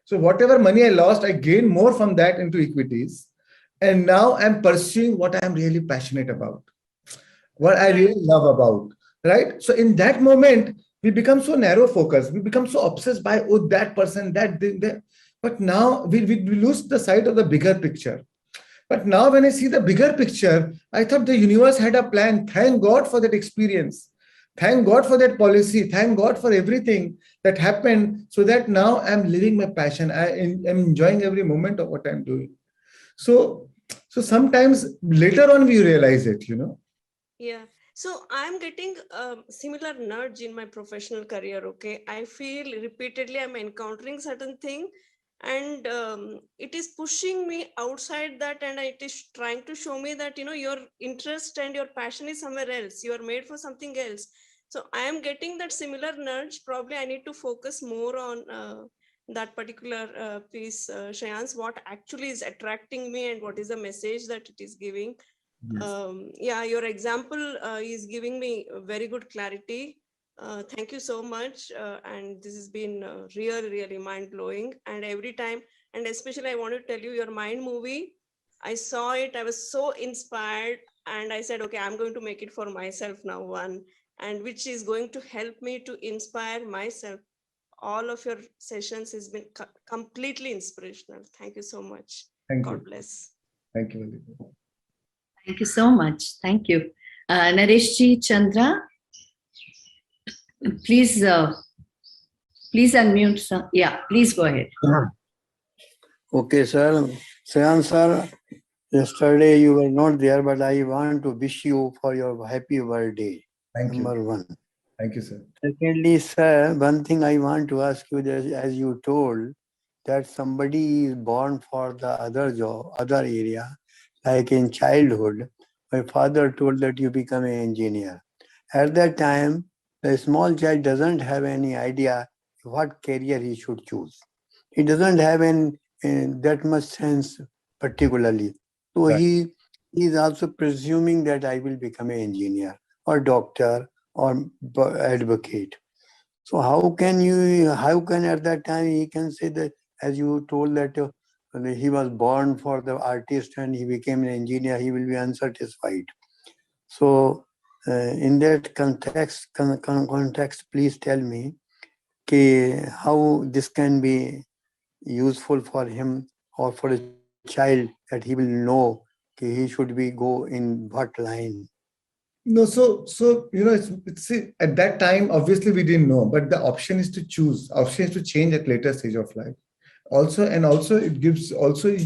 B: So whatever money I lost, I gained more from that into equities. And now I'm pursuing what I'm really passionate about, what I really love about, right? So in that moment, we become so narrow focused. We become so obsessed by, oh, that person, that thing, that. But now we lose the sight of the bigger picture. But now when I see the bigger picture, I thought the universe had a plan. Thank God for that experience. Thank God for that policy. Thank God for everything that happened, so that now I'm living my passion. I'm enjoying every moment of what I'm doing. So sometimes later on we realize it,
D: Yeah. So I'm getting a similar nudge in my professional career. Okay. I feel repeatedly I'm encountering certain thing, and it is pushing me outside that, and it is trying to show me that, your interest and your passion is somewhere else. You are made for something else. So I am getting that similar nudge. Probably I need to focus more on that particular piece, Shreans, what actually is attracting me and what is the message that it is giving. Yes. Your example is giving me very good clarity. Thank you so much. And this has been really mind-blowing. And every time, and especially I want to tell you, your Mind movie, I saw it, I was so inspired, and I said, okay, I'm going to make it for myself now, one, and which is going to help me to inspire myself. All of your sessions has been completely inspirational. Thank you so much. God bless.
B: Thank you.
A: Thank you so much. Thank you. Nareshji Chandra, please unmute. Yeah, please go ahead.
E: Okay, sir. Shreans sir, yesterday you were not there, but I want to wish you for your happy birthday.
B: Thank you.
E: Number one.
B: Thank you, sir.
E: Secondly, sir, one thing I want to ask you, that as you told that somebody is born for the other job, other area, like in childhood, my father told that you become an engineer. At that time, the small child doesn't have any idea what career he should choose. He doesn't have that much sense particularly. So right. He is also presuming that I will become an engineer or doctor or advocate. So how can at that time he can say that, as you told that he was born for the artist and he became an engineer, he will be unsatisfied. So in that context, please tell me how this can be useful for him or for a child, that he will know he should go in what line.
B: No, so it's at that time, obviously we didn't know, but the option is to choose. Option is to change at later stage of life. Also it gives also we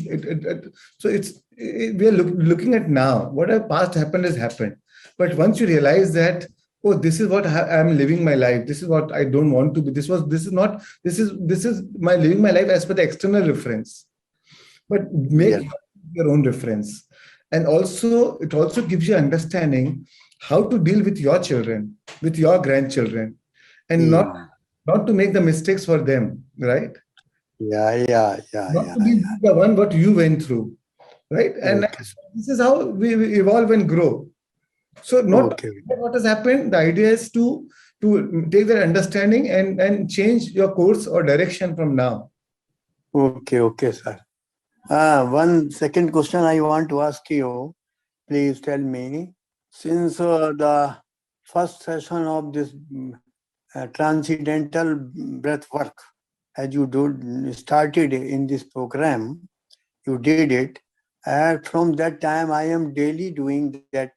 B: are looking at now. Whatever past happened has happened. But once you realize that, oh, this is what I'm living my life. This is what I don't want to be. This is my living my life as per the external reference. But make your own reference. And also, it also gives you understanding how to deal with your children, with your grandchildren, and not to make the mistakes for them, right? Not to be the one what you went through, right? And this is how we evolve and grow. So not
E: Okay.
B: what has happened. The idea is to take that understanding and change your course or direction from now.
E: Okay, sir. One second question I want to ask you. Please tell me, since the first session of this transcendental breath work, as you started in this program, you did it. And from that time, I am daily doing that.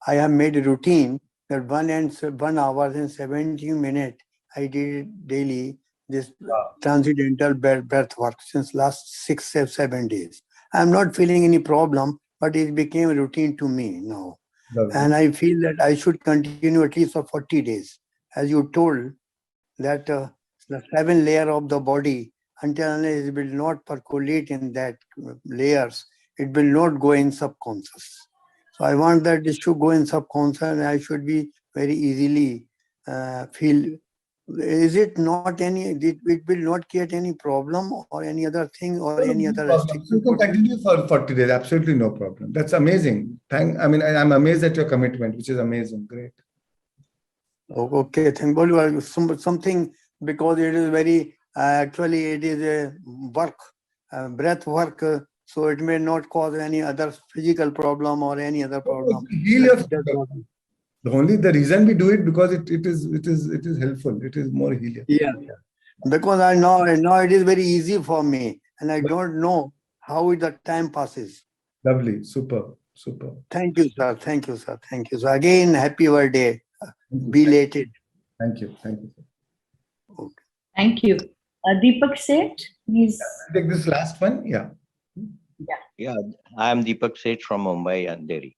E: I have made a routine that 1 hour and 17 minutes, I did it daily, this transcendental breath work since last 6 or 7 days. I'm not feeling any problem, but it became a routine to me now.
B: Lovely.
E: And I feel that I should continue at least for 40 days. As you told, that the 7 layer of the body, until unless it will not percolate in that layers, it will not go in subconscious. So I want that it should go in subconscious and I should be very easily feel. Is it not any, it will not create any problem or any other thing or any
B: No
E: other
B: problem. So
E: restriction?
B: you can continue for 40 days. Absolutely no problem. That's amazing. I'm amazed at your commitment, which is amazing. Great.
E: Okay, thank you. Something, because it is very, actually it is a work, breath work, so it may not cause any other physical problem or any other problem.
B: Heal your
E: That-
B: the reason we do it because it is helpful. It is more healing.
E: Yeah, because I know it is very easy for me and I don't know how the time passes.
B: Lovely. Super.
E: Thank you, sir. Thank you, sir. Thank you. So again, happy birthday. Belated.
B: Thank you.
E: Okay.
A: Thank you. Deepak Seth, please.
B: Take this last one. Yeah.
F: Yeah, I am Deepak Seth from Mumbai and Delhi.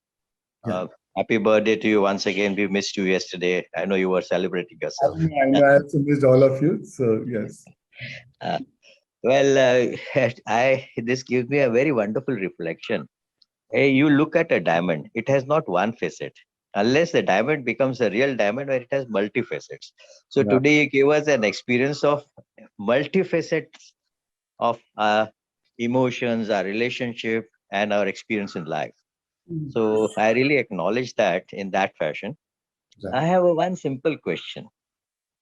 B: Yeah.
F: Happy birthday to you once again. We missed you yesterday. I know you were celebrating yourself.
B: I know I also missed all of you. So yes.
F: This gives me a very wonderful reflection. Hey, you look at a diamond, it has not one facet. Unless the diamond becomes a real diamond where it has multi-facets. So
B: Yeah.
F: today you gave us an experience of multi-facets of emotions, our relationship, and our experience in life. So I really acknowledge that in that fashion.
B: Exactly.
F: I have one simple question.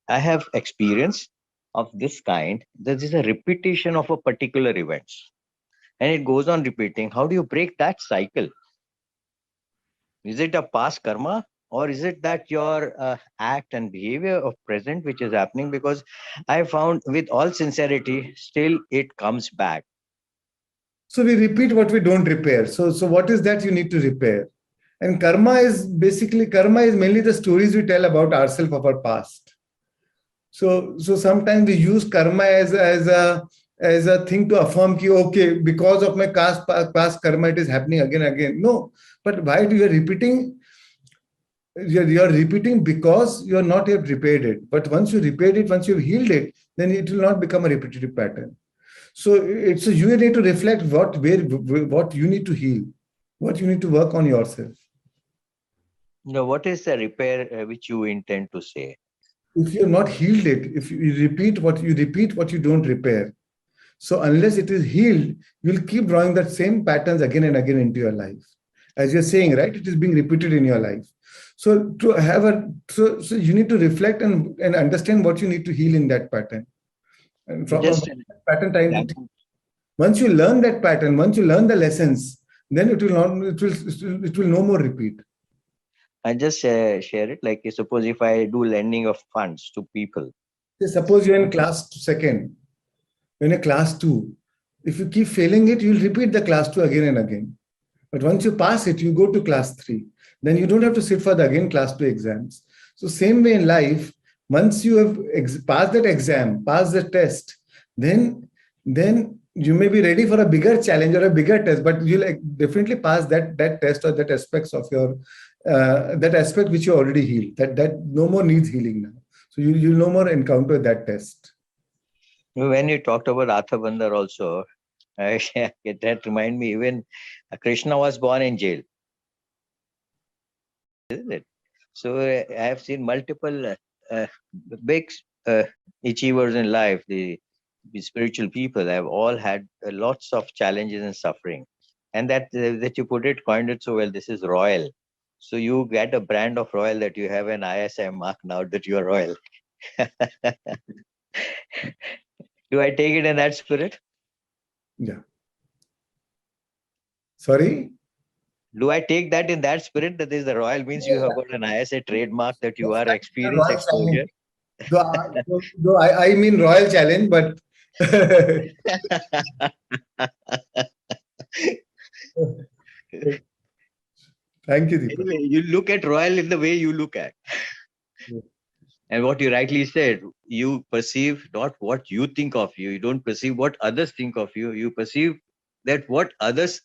F: I have experience of this kind. There is a repetition of a particular event, and it goes on repeating. How do you break that cycle? Is it a past karma, or is it that your act and behavior of present which is happening? Because I found, with all sincerity, still it comes back.
B: So we repeat what we don't repair. So what is that you need to repair? And karma is mainly the stories we tell about ourselves of our past. So sometimes we use karma as a thing to affirm ki, okay, because of my past karma, it is happening again. No, but why do you repeating? You're repeating because you're not yet repaired it. But once you repaired it, once you've healed it, then it will not become a repetitive pattern. So you need to reflect what you need to heal, what you need to work on yourself.
F: What is the repair which you intend to say?
B: If you're not healed it, if you repeat what you don't repair. So unless it is healed, you'll keep drawing that same patterns again and again into your life. As you're saying, right? It is being repeated in your life. So so you need to reflect and understand what you need to heal in that pattern. And from pattern time, once you learn that pattern, once you learn the lessons, then it will no more repeat.
F: I just share it, like suppose if I do lending of funds to people.
B: Suppose you're in class second, you're in a class 2. If you keep failing it, you'll repeat the class 2 again and again. But once you pass it, you go to class 3. Then you don't have to sit for the class 2 exams. So same way in life, once you have passed that exam, passed the test, then you may be ready for a bigger challenge or a bigger test, but you'll definitely pass that test or that aspects of your that aspect which you already healed. That no more needs healing now. So you'll no more encounter that test.
F: When you talked about Athabandar also, that remind me, even Krishna was born in jail. Isn't it? So I have seen multiple big achievers in life. The spiritual people have all had lots of challenges and suffering. And that you put it, coined it so well. This is royal. So you get a brand of royal that you have an ISM mark now that you are royal. Do I take it in that spirit?
B: Yeah. Sorry?
F: Do I take that in that spirit that is the royal means you have got an ISA trademark that you are experience
B: Royal
F: exposure?
B: Though I mean royal challenge, but thank you, Deepak.
F: Anyway, you look at royal in the way you look at.
B: Yeah.
F: And what you rightly said, you perceive not what you think of you. You don't perceive what others think of you. You perceive that what others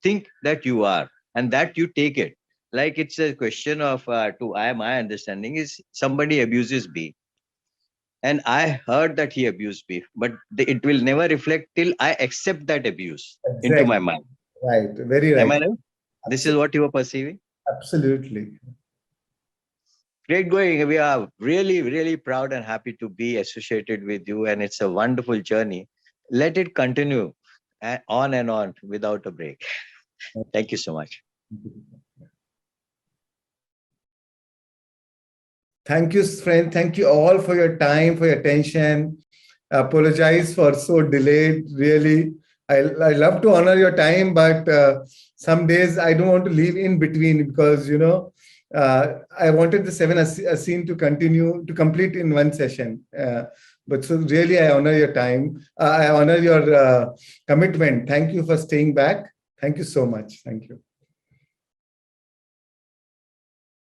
F: think that you are, and that you take it. Like it's a question of, my understanding is somebody abuses me. And I heard that he abused me, but it will never reflect till I accept that abuse into my mind.
B: Right. Very right.
F: Am I right? This is what you are perceiving?
B: Absolutely.
F: Great going. We are really, really proud and happy to be associated with you. And it's a wonderful journey. Let it continue on and on without a break. Thank you so much.
B: Thank you, friend. Thank you all for your time, for your attention. Apologize for so delayed. Really, I love to honor your time, but some days I don't want to leave in between because, you know, I wanted the 7 Asean to complete in one session. But so really, I honor your time. I honor your commitment. Thank you for staying back. Thank you so much. Thank you.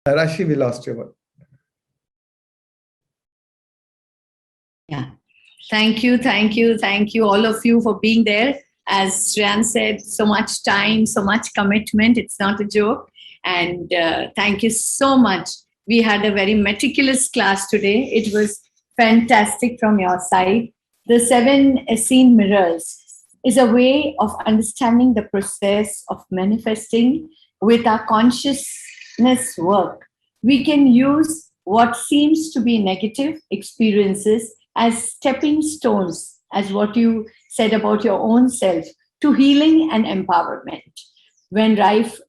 B: Rashi, we lost your word.
A: Yeah. Thank you, all of you for being there. As Shreyan said, so much time, so much commitment. It's not a joke. And thank you so much. We had a very meticulous class today. It was fantastic from your side. The 7 Essene mirrors is a way of understanding the process of manifesting with our consciousness work. We can use what seems to be negative experiences as stepping stones, as what you said about your own self, to healing and empowerment. When life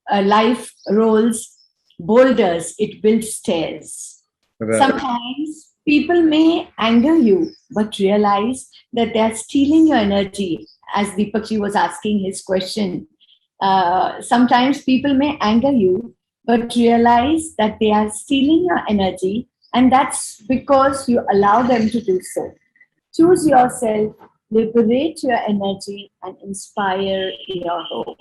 A: rolls boulders, it builds stairs.
B: Right.
A: Sometimes people may anger you, but realize that they're stealing your energy, as Deepakji was asking his question. Sometimes people may anger you, but realize that they are stealing your energy, and that's because you allow them to do so. Choose yourself, liberate your energy, and inspire your hope.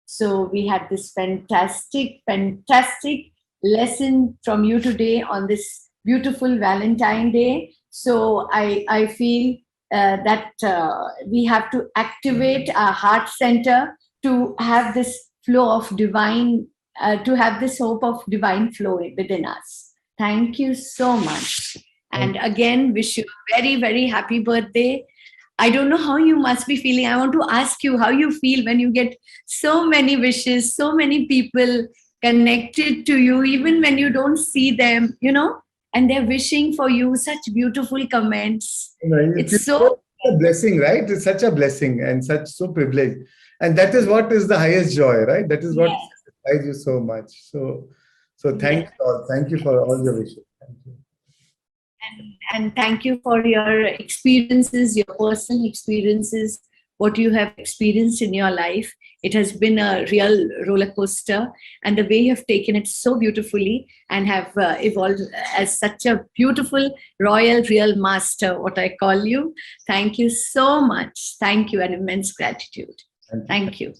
A: So we had this fantastic lesson from you today on this beautiful Valentine Day. So I feel that we have to activate our heart center to have this flow of divine, to have this hope of divine flow within us. Thank you so much. And again, wish you a very, very happy birthday. I don't know how you must be feeling. I want to ask you how you feel when you get so many wishes, so many people connected to you, even when you don't see them, you know, and they're wishing for you such beautiful comments. It's so
B: a blessing, right? It's such a blessing and so privileged. And that is what is the highest joy, right? That is what satisfies you so much. So thank you all. Thank you for all your wishes. Thank you.
A: And thank you for your experiences, your personal experiences, what you have experienced in your life. It has been a real roller coaster, and the way you have taken it so beautifully and have evolved as such a beautiful royal real master, what I call you. Thank you so much. Thank you, and immense gratitude. Thank you.